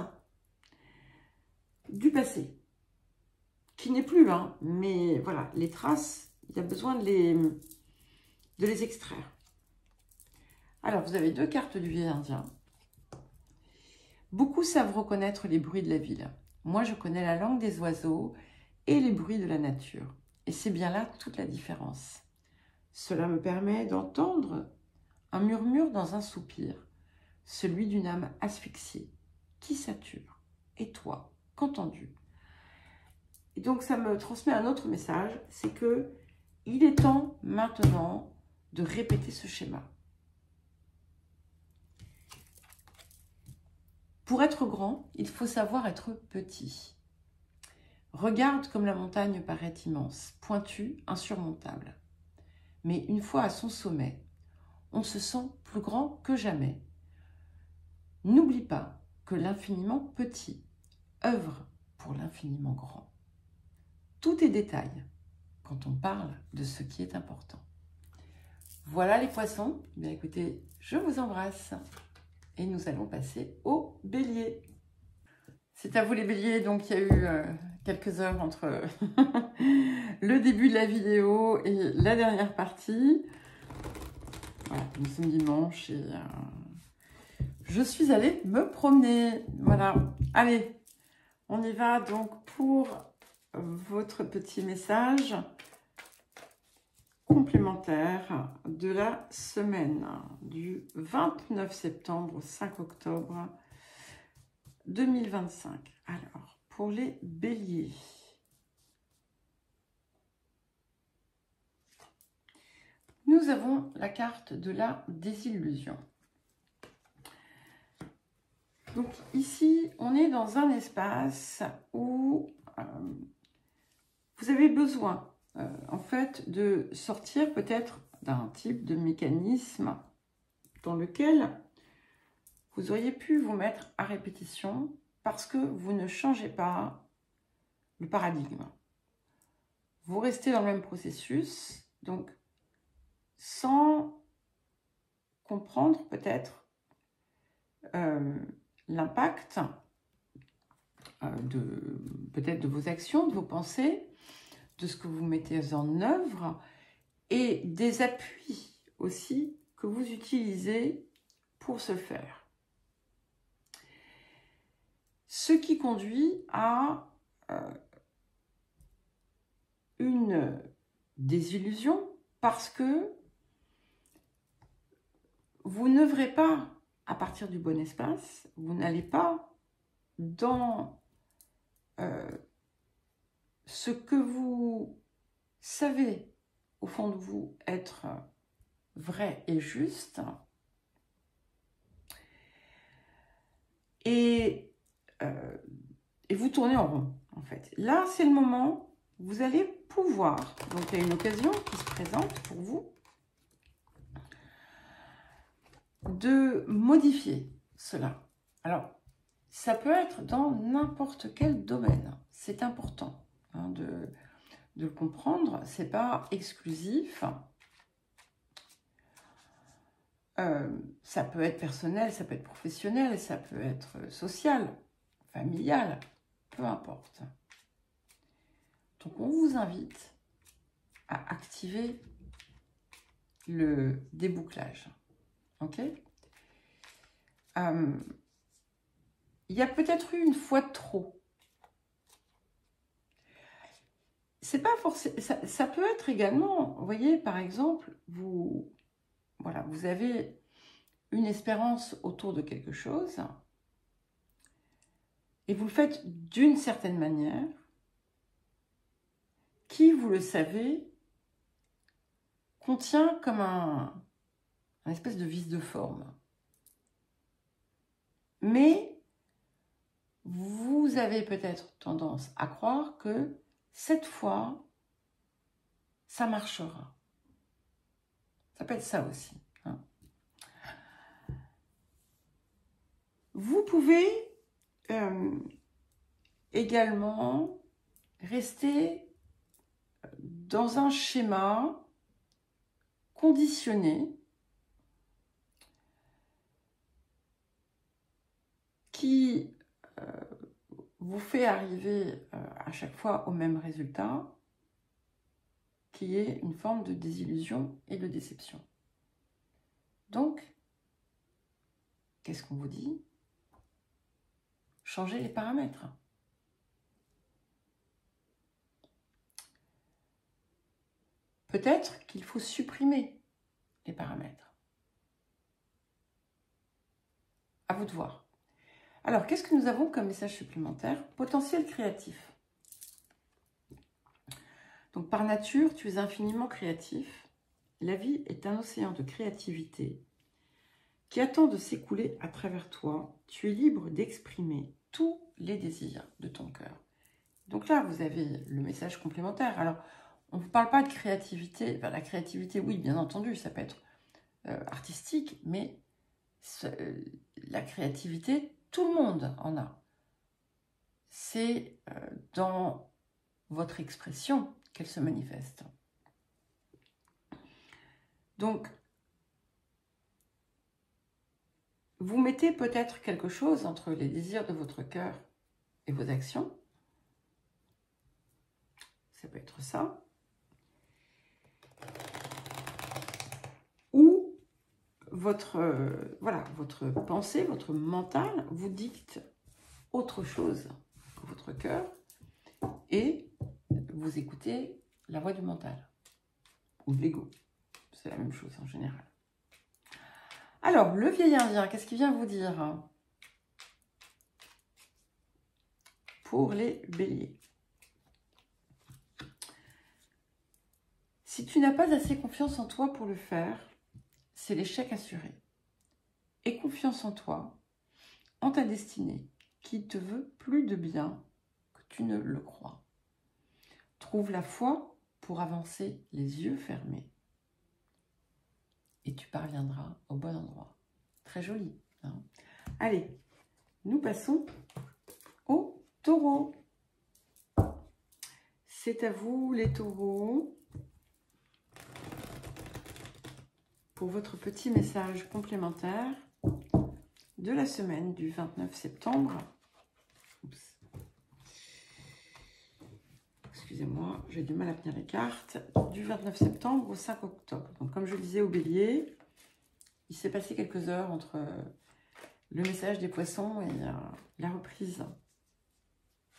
du passé, qui n'est plus, hein, mais voilà, les traces, il y a besoin de les extraire. Alors, vous avez deux cartes du vieil indien. Beaucoup savent reconnaître les bruits de la ville. Moi, je connais la langue des oiseaux et les bruits de la nature. Et c'est bien là toute la différence. Cela me permet d'entendre un murmure dans un soupir, celui d'une âme asphyxiée, qui sature. Et toi, qu'entends-tu? Et donc, ça me transmet un autre message, c'est que il est temps maintenant de répéter ce schéma. Pour être grand, il faut savoir être petit. Regarde comme la montagne paraît immense, pointue, insurmontable. Mais une fois à son sommet, on se sent plus grand que jamais. N'oublie pas que l'infiniment petit œuvre pour l'infiniment grand. Tout est détail quand on parle de ce qui est important. Voilà les poissons. Bien écoutez, je vous embrasse. Et nous allons passer au bélier. C'est à vous les béliers, donc il y a eu quelques heures entre le début de la vidéo et la dernière partie. Voilà, nous sommes dimanche et je suis allée me promener. Voilà, allez, on y va donc pour votre petit message complémentaire de la semaine du 29 septembre au 5 octobre 2025. Alors, pour les béliers, nous avons la carte de la désillusion. Donc ici, on est dans un espace où vous avez besoin en fait de sortir peut-être d'un type de mécanisme dans lequel vous auriez pu vous mettre à répétition parce que vous ne changez pas le paradigme. Vous restez dans le même processus, donc sans comprendre peut-être l'impact peut-être de vos actions, de vos pensées, de ce que vous mettez en œuvre et des appuis aussi que vous utilisez pour ce faire. Ce qui conduit à une désillusion parce que vous n'œuvrez pas à partir du bon espace, vous n'allez pas dans ce que vous savez au fond de vous être vrai et juste, et vous tournez en rond en fait. Là, c'est le moment où vous allez pouvoir, donc il y a une occasion qui se présente pour vous, de modifier cela. Alors, ça peut être dans n'importe quel domaine. C'est important hein, de le comprendre. C'est pas exclusif. Ça peut être personnel, ça peut être professionnel, ça peut être social, familial, peu importe. Donc, on vous invite à activer le débouclage. Ok ? Il y a peut-être eu une fois de trop. C'est pas forcément. Ça peut être également, vous voyez, par exemple, voilà, vous avez une espérance autour de quelque chose et vous le faites d'une certaine manière qui, vous le savez, contient comme un espèce de vice de forme. Mais vous avez peut-être tendance à croire que cette fois, ça marchera. Ça peut être ça aussi. Hein. Vous pouvez également rester dans un schéma conditionné qui vous fait arriver à chaque fois au même résultat, qui est une forme de désillusion et de déception. Donc, qu'est-ce qu'on vous dit? Changez les paramètres. Peut-être qu'il faut supprimer les paramètres. À vous de voir. Alors, qu'est-ce que nous avons comme message supplémentaire? Potentiel créatif. Donc, par nature, tu es infiniment créatif. La vie est un océan de créativité qui attend de s'écouler à travers toi. Tu es libre d'exprimer tous les désirs de ton cœur. Donc là, vous avez le message complémentaire. Alors, on ne vous parle pas de créativité. Enfin, la créativité, oui, bien entendu, ça peut être artistique, mais la créativité, tout le monde en a. C'est dans votre expression qu'elle se manifeste. Donc, vous mettez peut-être quelque chose entre les désirs de votre cœur et vos actions. Ça peut être ça. Ou votre pensée, votre mental vous dicte autre chose que votre cœur et vous écoutez la voix du mental ou de l'ego. C'est la même chose en général. Alors, le vieil indien, qu'est-ce qu'il vient vous dire pour les béliers? Si tu n'as pas assez confiance en toi pour le faire, c'est l'échec assuré. Aie confiance en toi, en ta destinée, qui te veut plus de bien que tu ne le crois. Trouve la foi pour avancer les yeux fermés. Et tu parviendras au bon endroit. Très joli. Hein? Allez, nous passons au taureau. C'est à vous les taureaux. Pour votre petit message complémentaire de la semaine du 29 septembre. Oups. Excusez-moi, j'ai du mal à tenir les cartes. Du 29 septembre au 5 octobre. Donc, comme je le disais au bélier, il s'est passé quelques heures entre le message des poissons et la reprise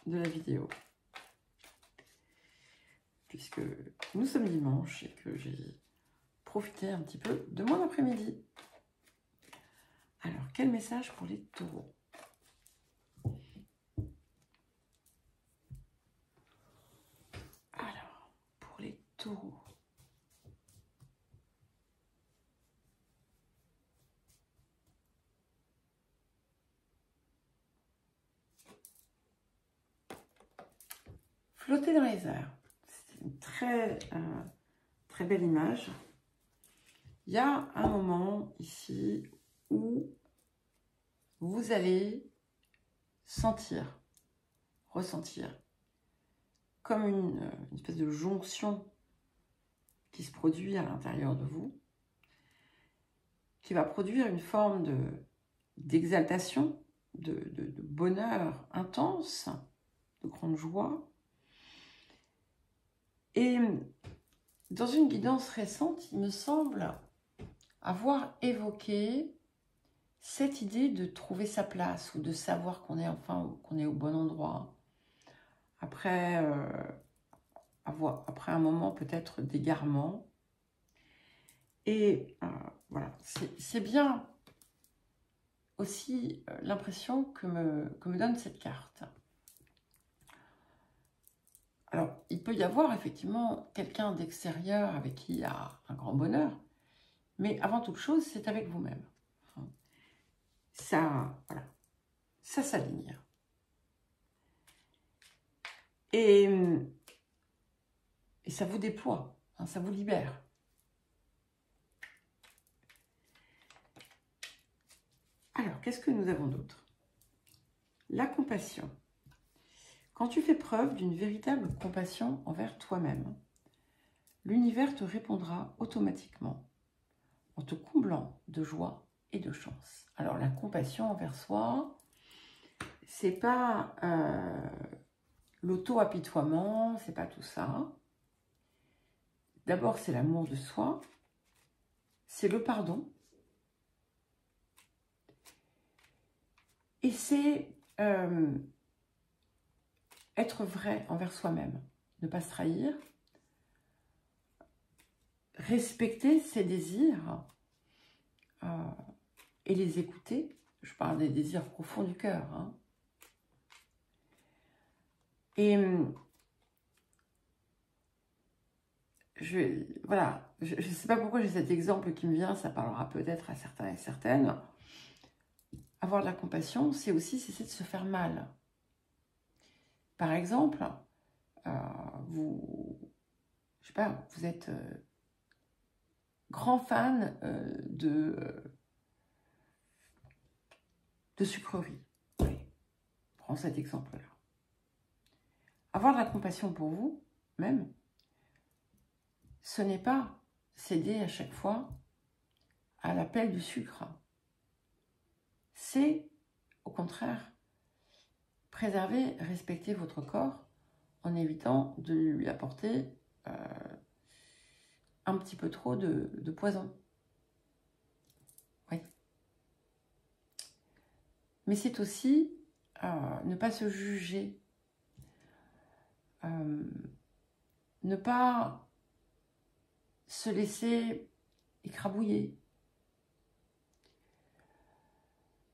de la vidéo. Puisque nous sommes dimanche et que j'ai profité un petit peu de mon après-midi. Alors, quel message pour les taureaux? Alors, pour les taureaux. Flotter dans les airs. C'est une très belle image. Il y a un moment ici où vous allez ressentir, comme une espèce de jonction qui se produit à l'intérieur de vous. qui va produire une forme d'exaltation, de bonheur intense, de grande joie. Et dans une guidance récente, il me semble avoir évoqué cette idée de trouver sa place ou de savoir qu'on est enfin qu'on est au bon endroit. Après un moment peut-être d'égarement. Et voilà, c'est bien aussi l'impression que me donne cette carte. Alors, il peut y avoir effectivement quelqu'un d'extérieur avec qui il y a un grand bonheur, mais avant toute chose, c'est avec vous-même. Ça, voilà, ça s'aligne. Et ça vous déploie, hein, ça vous libère. Alors, qu'est-ce que nous avons d'autre? La compassion. Quand tu fais preuve d'une véritable compassion envers toi-même, l'univers te répondra automatiquement en te comblant de joie et de chance. Alors, la compassion envers soi, c'est pas l'auto-apitoiement, c'est pas tout ça. D'abord, c'est l'amour de soi, c'est le pardon, et c'est être vrai envers soi-même, ne pas se trahir, respecter ses désirs et les écouter. Je parle des désirs profonds du cœur. Hein. Et voilà, je ne sais pas pourquoi j'ai cet exemple qui me vient, ça parlera peut-être à certains et certaines. Avoir de la compassion, c'est aussi cesser de se faire mal. Par exemple, je sais pas, vous êtes grand fan de sucreries. Oui, prends cet exemple-là. Avoir de la compassion pour vous, même, ce n'est pas céder à chaque fois à l'appel du sucre. C'est, au contraire, préserver, respecter votre corps en évitant de lui apporter un petit peu trop de poison. Oui. Mais c'est aussi ne pas se juger, ne pas se laisser écrabouiller,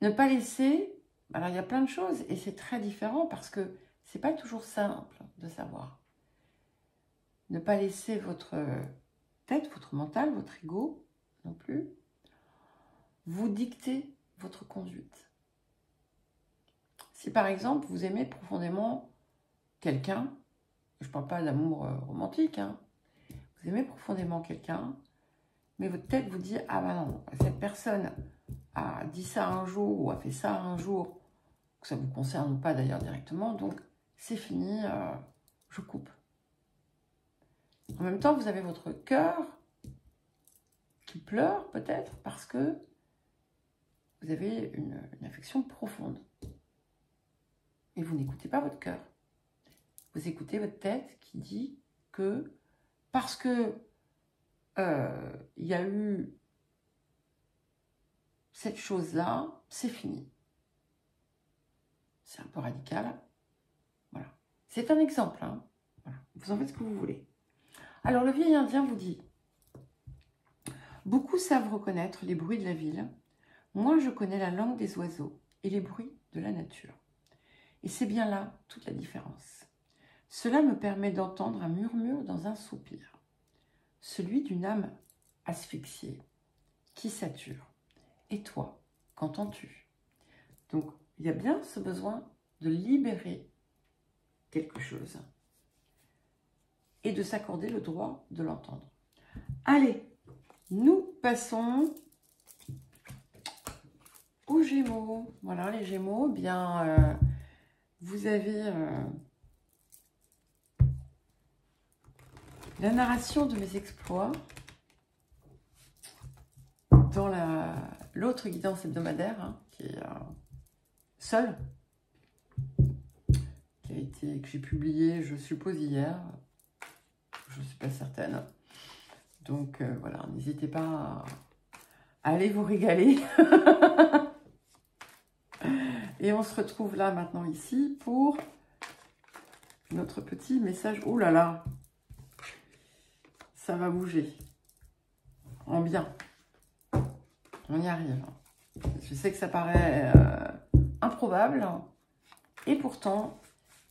ne pas laisser... Alors, il y a plein de choses et c'est très différent parce que c'est pas toujours simple de savoir. Ne pas laisser votre tête, votre mental, votre ego non plus, vous dicter votre conduite. Si par exemple, vous aimez profondément quelqu'un, je ne parle pas d'amour romantique, hein, vous aimez profondément quelqu'un, mais votre tête vous dit « Ah ben non, cette personne a dit ça un jour ou a fait ça un jour, que ça ne vous concerne pas d'ailleurs directement, donc c'est fini, je coupe. » En même temps, vous avez votre cœur qui pleure peut-être parce que vous avez une affection profonde. Et vous n'écoutez pas votre cœur. Vous écoutez votre tête qui dit que parce que il y a eu cette chose-là, c'est fini. C'est un peu radical. Voilà. C'est un exemple. Hein. Voilà. Vous en faites ce que vous voulez. Alors, le vieil indien vous dit « Beaucoup savent reconnaître les bruits de la ville. Moi, je connais la langue des oiseaux et les bruits de la nature. Et c'est bien là toute la différence. Cela me permet d'entendre un murmure dans un soupir, celui d'une âme asphyxiée, qui sature. Et toi, qu'entends-tu » Donc, il y a bien ce besoin de libérer quelque chose et de s'accorder le droit de l'entendre. Allez, nous passons aux Gémeaux. Voilà, les Gémeaux, bien, vous avez la narration de mes exploits dans la l'autre guidance hebdomadaire, hein, qui est seule, que j'ai publiée, je suppose, hier. Je ne suis pas certaine. Donc, voilà, n'hésitez pas à aller vous régaler. Et on se retrouve là, maintenant, ici, pour notre petit message. Oh là là, ça va bouger. En bien. On y arrive. Je sais que ça paraît improbable. Et pourtant,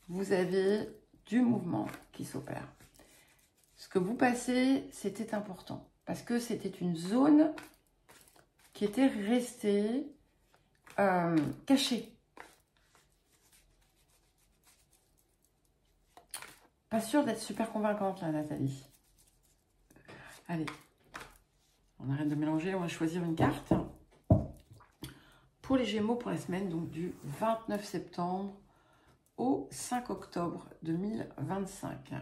vous avez du mouvement qui s'opère. Ce que vous passez, c'était important. Parce que c'était une zone qui était restée cachée. Pas sûre d'être super convaincante, là, Nathalie. Allez. On arrête de mélanger, on va choisir une carte. Pour les Gémeaux, pour la semaine, donc du 29 septembre au 5 octobre 2025.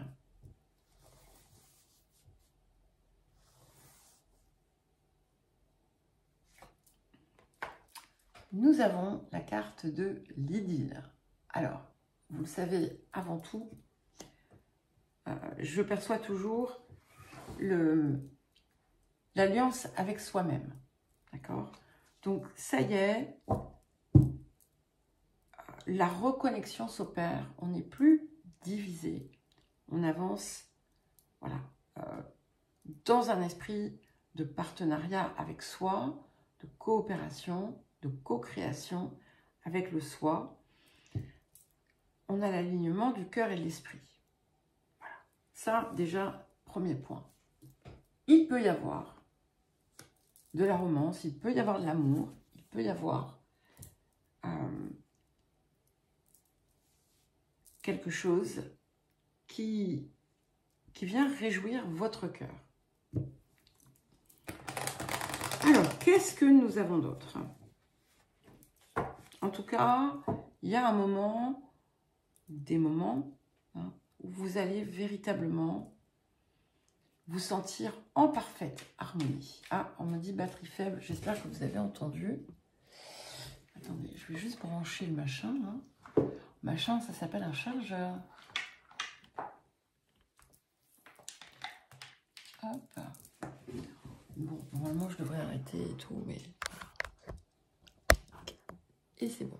Nous avons la carte de l'idylle. Alors, vous le savez, avant tout, je perçois toujours l'alliance avec soi-même. D'accord? Donc, ça y est, la reconnexion s'opère. On n'est plus divisé. On avance, voilà, dans un esprit de partenariat avec soi, de coopération, de co-création avec le soi. On a l'alignement du cœur et de l'esprit. Voilà. Ça, déjà, premier point. Il peut y avoir de la romance, il peut y avoir de l'amour, il peut y avoir quelque chose qui vient réjouir votre cœur. Alors, qu'est-ce que nous avons d'autre? En tout cas, il y a un moment, des moments, hein, où vous allez véritablement vous sentir en parfaite harmonie. Ah, on me dit batterie faible. J'espère que vous avez entendu. Attendez, je vais juste brancher le machin. Hein. Machin, ça s'appelle un chargeur. Hop. Bon, normalement, je devrais arrêter et tout, mais... Et c'est bon.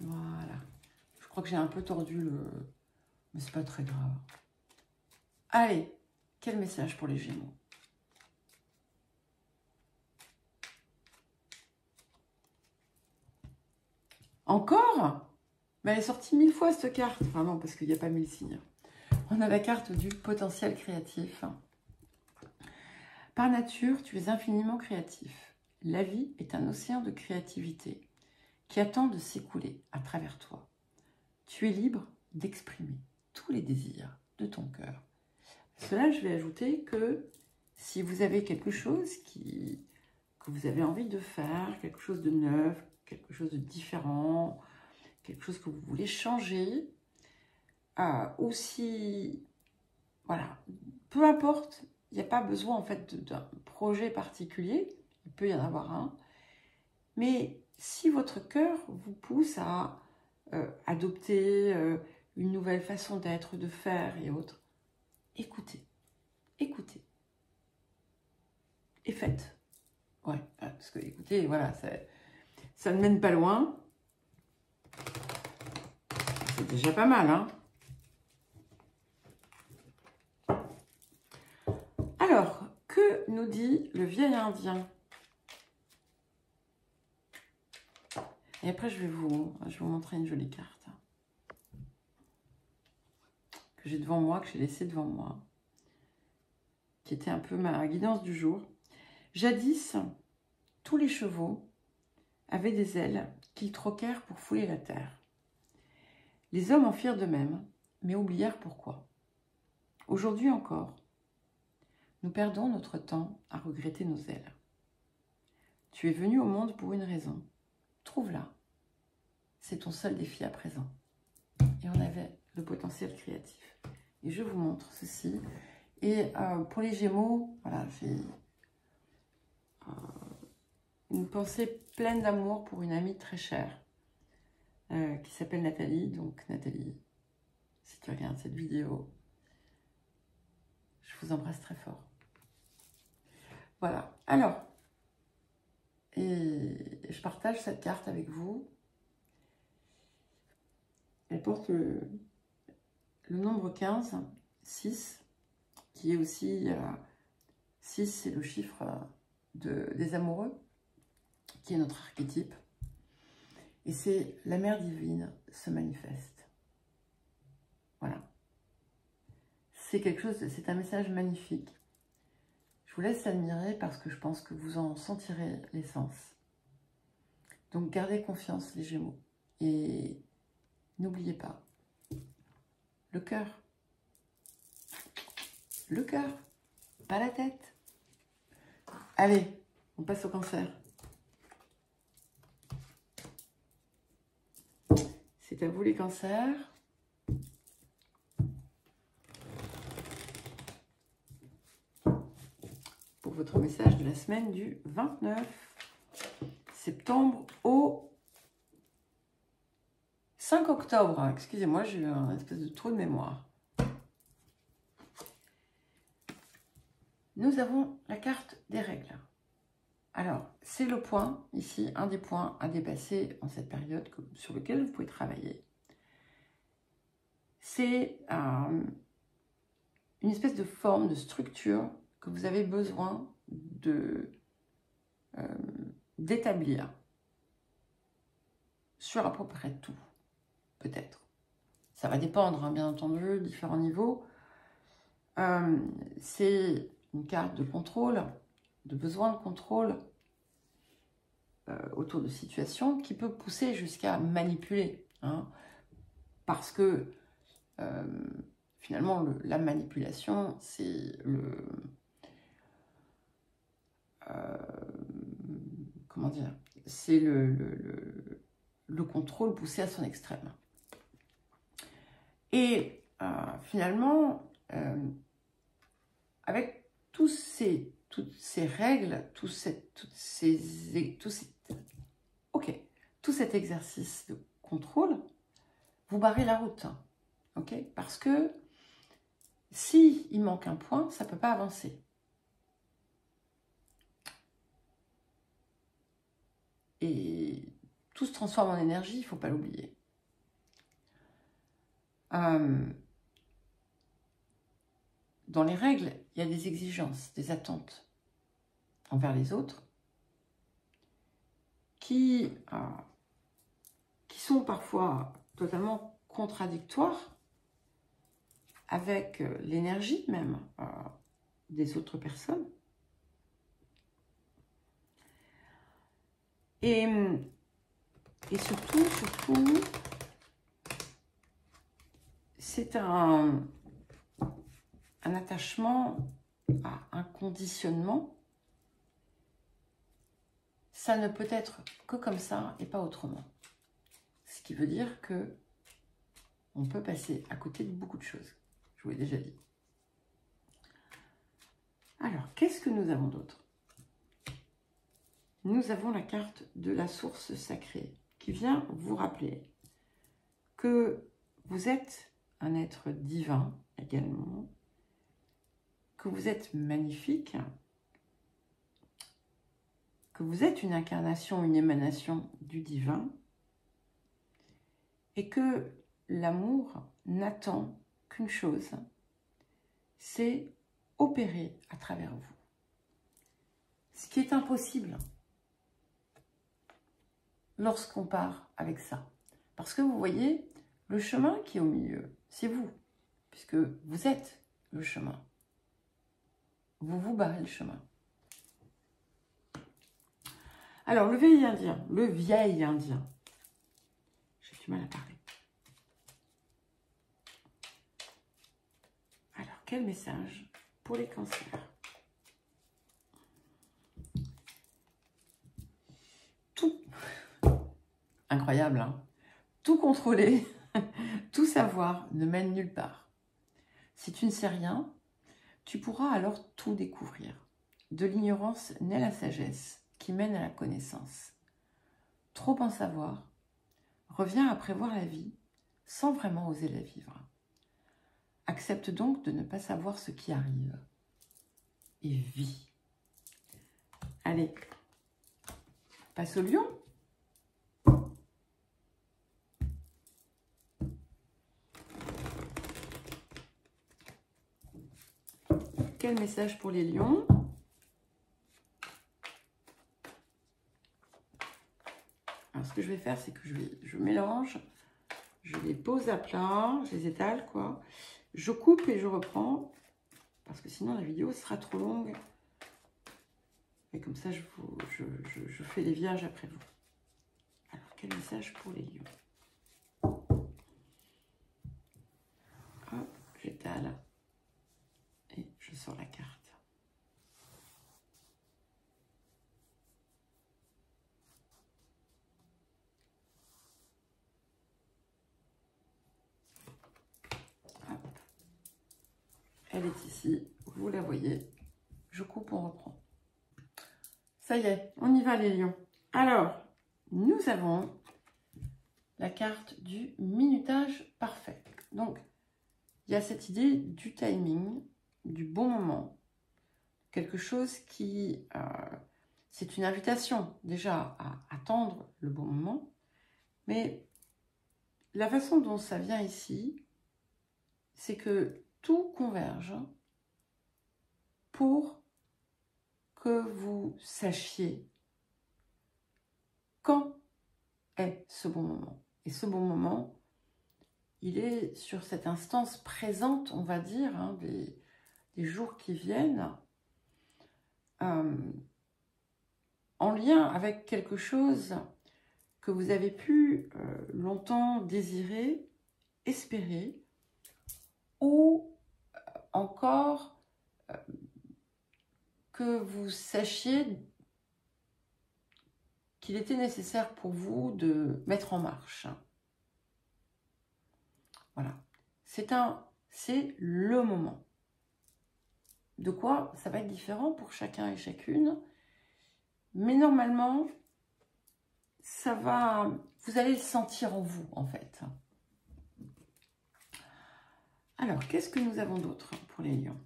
Voilà. Je crois que j'ai un peu tordu le... Mais c'est pas très grave. Allez, quel message pour les Gémeaux? Encore? Mais elle est sortie 1000 fois cette carte. Enfin non, parce qu'il n'y a pas 1000 signes. On a la carte du potentiel créatif. Par nature, tu es infiniment créatif. La vie est un océan de créativité qui attend de s'écouler à travers toi. Tu es libre d'exprimer tous les désirs de ton cœur. Cela, je vais ajouter que si vous avez quelque chose que vous avez envie de faire, quelque chose de neuf, quelque chose de différent, quelque chose que vous voulez changer, ou si, voilà, peu importe, il n'y a pas besoin en fait d'un projet particulier, il peut y en avoir un, mais si votre cœur vous pousse à adopter une nouvelle façon d'être, de faire et autres, écoutez, écoutez et faites. Ouais, parce que écoutez, voilà, ça ne mène pas loin. C'est déjà pas mal, hein. Alors, que nous dit le vieil Indien? Et après, je vais vous montrer une jolie carte que j'ai devant moi, que j'ai laissée devant moi, qui était un peu ma guidance du jour. Jadis, tous les chevaux avaient des ailes qu'ils troquèrent pour fouler la terre. Les hommes en firent de même, mais oublièrent pourquoi. Aujourd'hui encore, nous perdons notre temps à regretter nos ailes. Tu es venu au monde pour une raison. Trouve-la. C'est ton seul défi à présent. Et on avait le potentiel créatif. Et je vous montre ceci. Et pour les Gémeaux, voilà, une pensée pleine d'amour pour une amie très chère qui s'appelle Nathalie. Donc Nathalie, si tu regardes cette vidéo, je vous embrasse très fort. Voilà, alors, et je partage cette carte avec vous. Elle porte le nombre 15, 6, qui est aussi, 6 c'est le chiffre des amoureux, qui est notre archétype. Et c'est la mère divine se manifeste. Voilà. C'est quelque chose, c'est un message magnifique. Je vous laisse admirer parce que je pense que vous en sentirez l'essence. Donc gardez confiance les Gémeaux. Et n'oubliez pas, le cœur. Le cœur, pas la tête. Allez, on passe au Cancer. C'est à vous les Cancers. Pour votre message de la semaine du 29 septembre au 5 octobre. Excusez-moi, j'ai eu un espèce de trou de mémoire. Nous avons la carte des règles. Alors, c'est le point, ici, un des points à dépasser en cette période sur lequel vous pouvez travailler. C'est une espèce de forme, de structure que vous avez besoin d'établir sur à peu près tout, peut-être. Ça va dépendre, hein, bien entendu, différents niveaux. C'est une carte de contrôle, de besoin de contrôle autour de situations qui peut pousser jusqu'à manipuler. Hein, parce que finalement, la manipulation, c'est comment dire, c'est le contrôle poussé à son extrême. Et finalement, avec toutes ces règles, tout cet exercice de contrôle, vous barrez la route. Okay, parce que s'il manque un point, ça ne peut pas avancer. Et tout se transforme en énergie, il ne faut pas l'oublier. Dans les règles, il y a des exigences, des attentes envers les autres qui sont parfois totalement contradictoires avec l'énergie même des autres personnes. Et surtout, c'est un attachement à un conditionnement. Ça ne peut être que comme ça et pas autrement. Ce qui veut dire que on peut passer à côté de beaucoup de choses. Je vous l'ai déjà dit. Alors, qu'est-ce que nous avons d'autre? Nous avons la carte de la source sacrée qui vient vous rappeler que vous êtes un être divin également, que vous êtes magnifique, que vous êtes une incarnation, une émanation du divin et que l'amour n'attend qu'une chose, c'est opérer à travers vous. Ce qui est impossible lorsqu'on part avec ça. Parce que vous voyez, le chemin qui est au milieu, c'est vous, puisque vous êtes le chemin. Vous vous barrez le chemin. Alors, le vieil Indien, j'ai du mal à parler. Alors, quel message pour les cancers? Tout. Incroyable, hein? Tout contrôler, tout savoir ne mène nulle part. Si tu ne sais rien, tu pourras alors tout découvrir. de l'ignorance naît la sagesse qui mène à la connaissance. Trop en savoir revient à prévoir la vie sans vraiment oser la vivre. Accepte donc de ne pas savoir ce qui arrive et vis. Allez, passe au lion. Quel message pour les lions? Alors, ce que je vais faire, c'est que je mélange, je les pose à plat, je les étale, quoi. Je coupe et je reprends, parce que sinon la vidéo sera trop longue. Et comme ça, je fais les vierges après vous. Alors, quel message pour les lions? Hop, j'étale. Et je sors la carte. Hop. Elle est ici, vous la voyez. Je coupe, on reprend. Ça y est, on y va les lions. Alors, nous avons la carte du minutage parfait. Donc, il y a cette idée du timing, du bon moment. Quelque chose qui... c'est une invitation déjà à attendre le bon moment. Mais la façon dont ça vient ici, c'est que tout converge pour que vous sachiez quand est ce bon moment. Et ce bon moment, il est sur cette instance présente, on va dire, hein, des jours qui viennent, en lien avec quelque chose que vous avez pu longtemps désirer, espérer, ou encore que vous sachiez qu'il était nécessaire pour vous de mettre en marche. Voilà. C'est le moment. De quoi ça va être différent pour chacun et chacune. Mais normalement, vous allez le sentir en vous, en fait. Alors, qu'est-ce que nous avons d'autre pour les lions?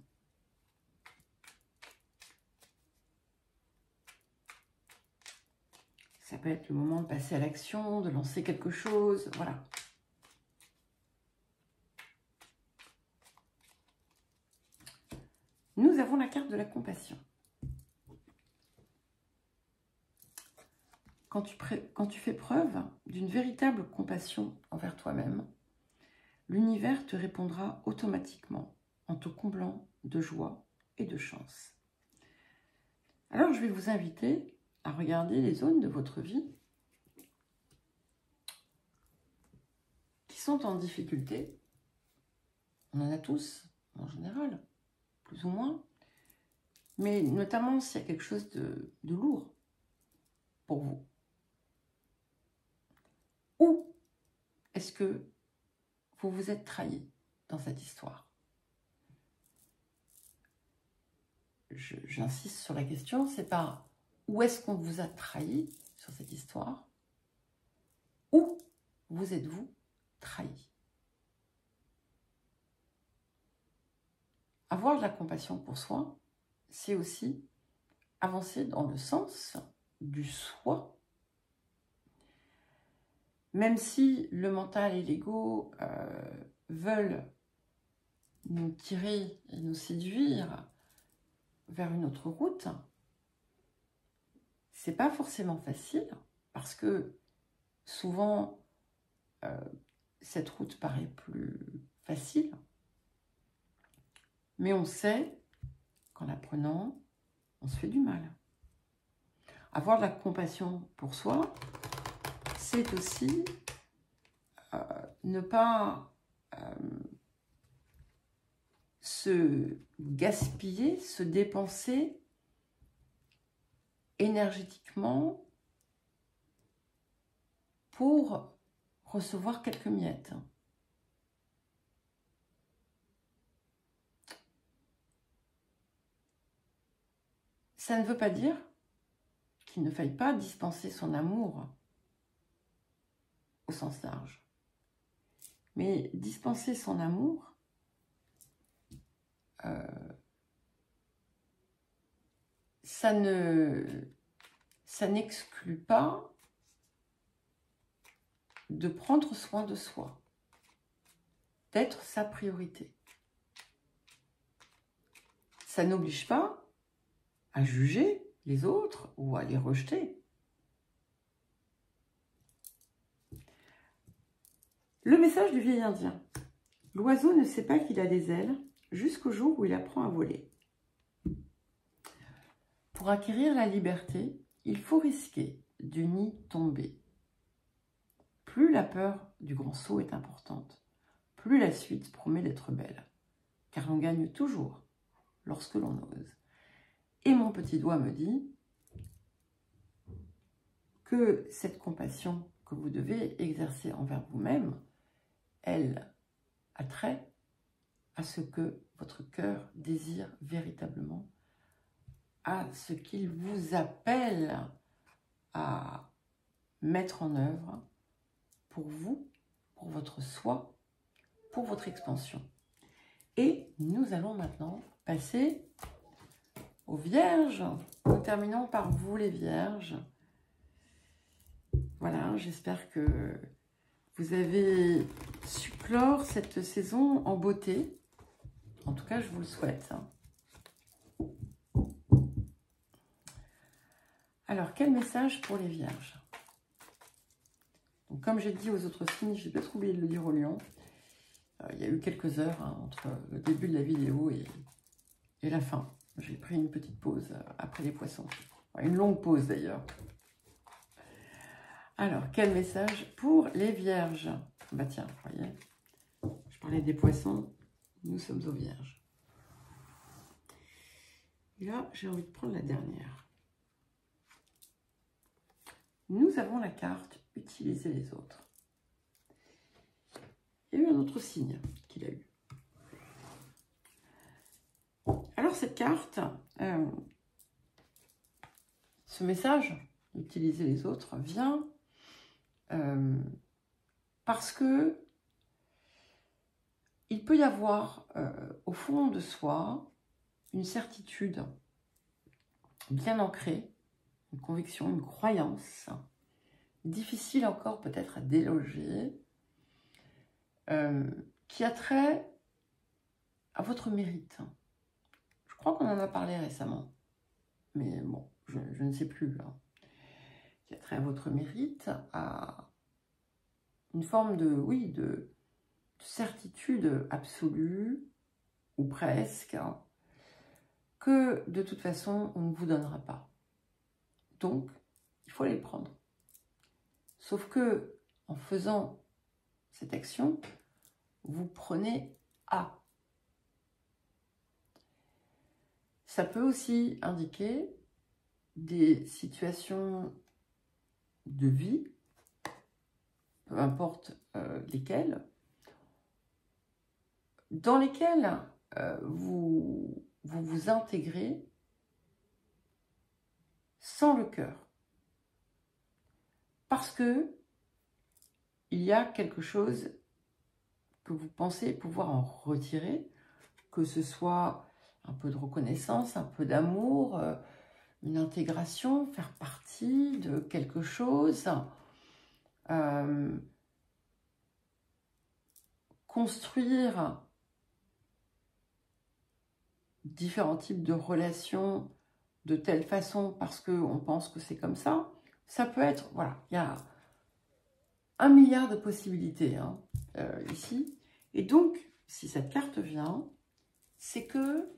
Ça peut être le moment de passer à l'action, de lancer quelque chose, voilà. Nous avons la carte de la compassion. Quand tu fais preuve d'une véritable compassion envers toi-même, l'univers te répondra automatiquement en te comblant de joie et de chance. Alors, je vais vous inviter à regarder les zones de votre vie qui sont en difficulté. On en a tous, en général, plus ou moins. Mais notamment s'il y a quelque chose de lourd pour vous. Où est-ce que vous vous êtes trahi dans cette histoire? J'insiste sur la question, c'est pas où est-ce qu'on vous a trahi sur cette histoire? Où vous êtes-vous trahi? Avoir de la compassion pour soi, c'est aussi avancer dans le sens du soi. Même si le mental et l'ego veulent nous tirer et nous séduire vers une autre route, c'est pas forcément facile parce que souvent cette route paraît plus facile, mais on sait qu'en la prenant, on se fait du mal. Avoir de la compassion pour soi, c'est aussi ne pas se gaspiller, se dépenser énergétiquement pour recevoir quelques miettes. Ça ne veut pas dire qu'il ne faille pas dispenser son amour au sens large. Mais dispenser son amour, ça n'exclut pas de prendre soin de soi, d'être sa priorité. Ça n'oblige pas à juger les autres ou à les rejeter. Le message du vieil Indien. L'oiseau ne sait pas qu'il a des ailes jusqu'au jour où il apprend à voler. Pour acquérir la liberté, il faut risquer du nid tomber. Plus la peur du grand saut est importante, plus la suite promet d'être belle, car l'on gagne toujours lorsque l'on ose. Et mon petit doigt me dit que cette compassion que vous devez exercer envers vous-même, elle a trait à ce que votre cœur désire véritablement, à ce qu'il vous appelle à mettre en œuvre pour vous, pour votre soi, pour votre expansion. Et nous allons maintenant passer aux Vierges. Nous terminons par vous les Vierges. Voilà, j'espère que vous avez su clore cette saison en beauté. En tout cas, je vous le souhaite. Alors, quel message pour les Vierges? Donc, comme j'ai dit aux autres signes, j'ai peut-être oublié de le dire au Lion. Il y a eu quelques heures entre le début de la vidéo et la fin. J'ai pris une petite pause après les Poissons. Une longue pause d'ailleurs. Alors, quel message pour les Vierges? Bah tiens, vous voyez, je parlais des Poissons, nous sommes aux Vierges. Et là, j'ai envie de prendre la dernière. Nous avons la carte « Utiliser les autres ». Il y a eu un autre signe qu'il a eu. Alors, cette carte, ce message « Utiliser les autres » vient parce que il peut y avoir au fond de soi une certitude bien ancrée, une conviction, une croyance, difficile encore peut-être à déloger, qui a trait à votre mérite. Je crois qu'on en a parlé récemment, mais bon, je ne sais plus. Hein. Qui a trait à votre mérite, à une forme de, oui, de certitude absolue, ou presque, hein, que de toute façon, on ne vous donnera pas. Donc, il faut les prendre. Sauf que, en faisant cette action, vous prenez à. Ça peut aussi indiquer des situations de vie, peu importe lesquelles, dans lesquelles vous vous intégrez sans le cœur. Parce que il y a quelque chose que vous pensez pouvoir en retirer, que ce soit un peu de reconnaissance, un peu d'amour, une intégration, faire partie de quelque chose, construire différents types de relations de telle façon parce qu'on pense que c'est comme ça. Ça peut être, voilà, il y a 1 milliard de possibilités hein, ici. Et donc, si cette carte vient, c'est que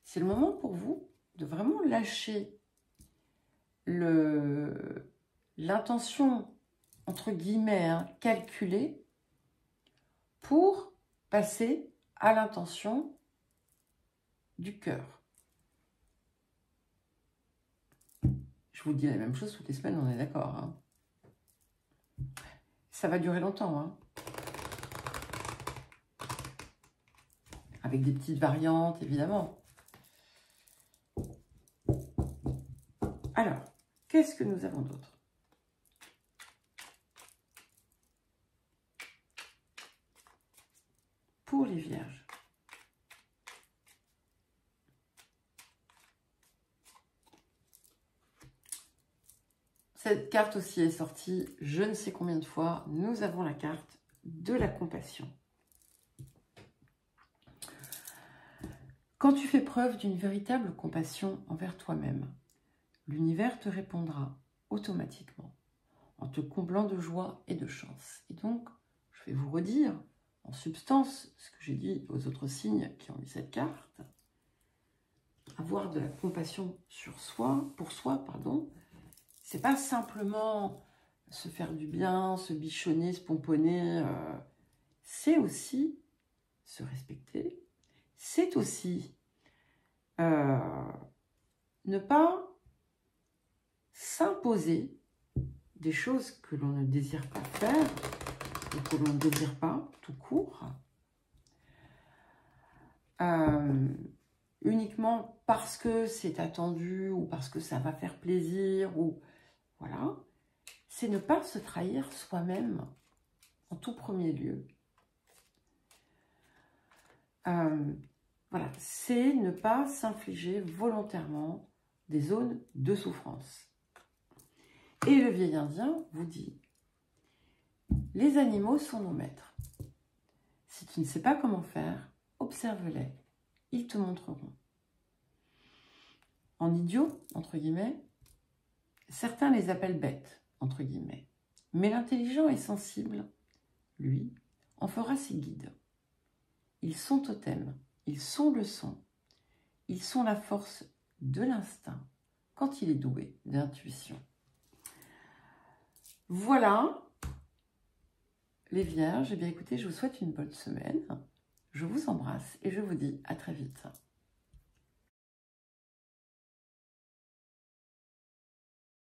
c'est le moment pour vous de vraiment lâcher l'intention, entre guillemets, hein, calculée, pour passer à l'intention du cœur. Je vous dis la même chose toutes les semaines, on est d'accord. Hein. Ça va durer longtemps. Hein. Avec des petites variantes, évidemment. Qu'est-ce que nous avons d'autre? Pour les vierges. Cette carte aussi est sortie je ne sais combien de fois. Nous avons la carte de la compassion. Quand tu fais preuve d'une véritable compassion envers toi-même, l'univers te répondra automatiquement en te comblant de joie et de chance. Et donc, je vais vous redire en substance ce que j'ai dit aux autres signes qui ont eu cette carte. Avoir de la compassion sur soi, pour soi, pardon, c'est pas simplement se faire du bien, se bichonner, se pomponner, c'est aussi se respecter, c'est aussi ne pas s'imposer des choses que l'on ne désire pas faire ou que l'on ne désire pas tout court, uniquement parce que c'est attendu ou parce que ça va faire plaisir, ou voilà, c'est ne pas se trahir soi-même en tout premier lieu. Voilà, c'est ne pas s'infliger volontairement des zones de souffrance. Et le vieil indien vous dit, les animaux sont nos maîtres. Si tu ne sais pas comment faire, observe-les, ils te montreront. En idiot, entre guillemets, certains les appellent bêtes, entre guillemets. Mais l'intelligent et sensible, lui, en fera ses guides. Ils sont totems, ils sont le son, ils sont la force de l'instinct quand il est doué d'intuition. Voilà, les vierges. Eh bien, écoutez, je vous souhaite une bonne semaine. Je vous embrasse et je vous dis à très vite.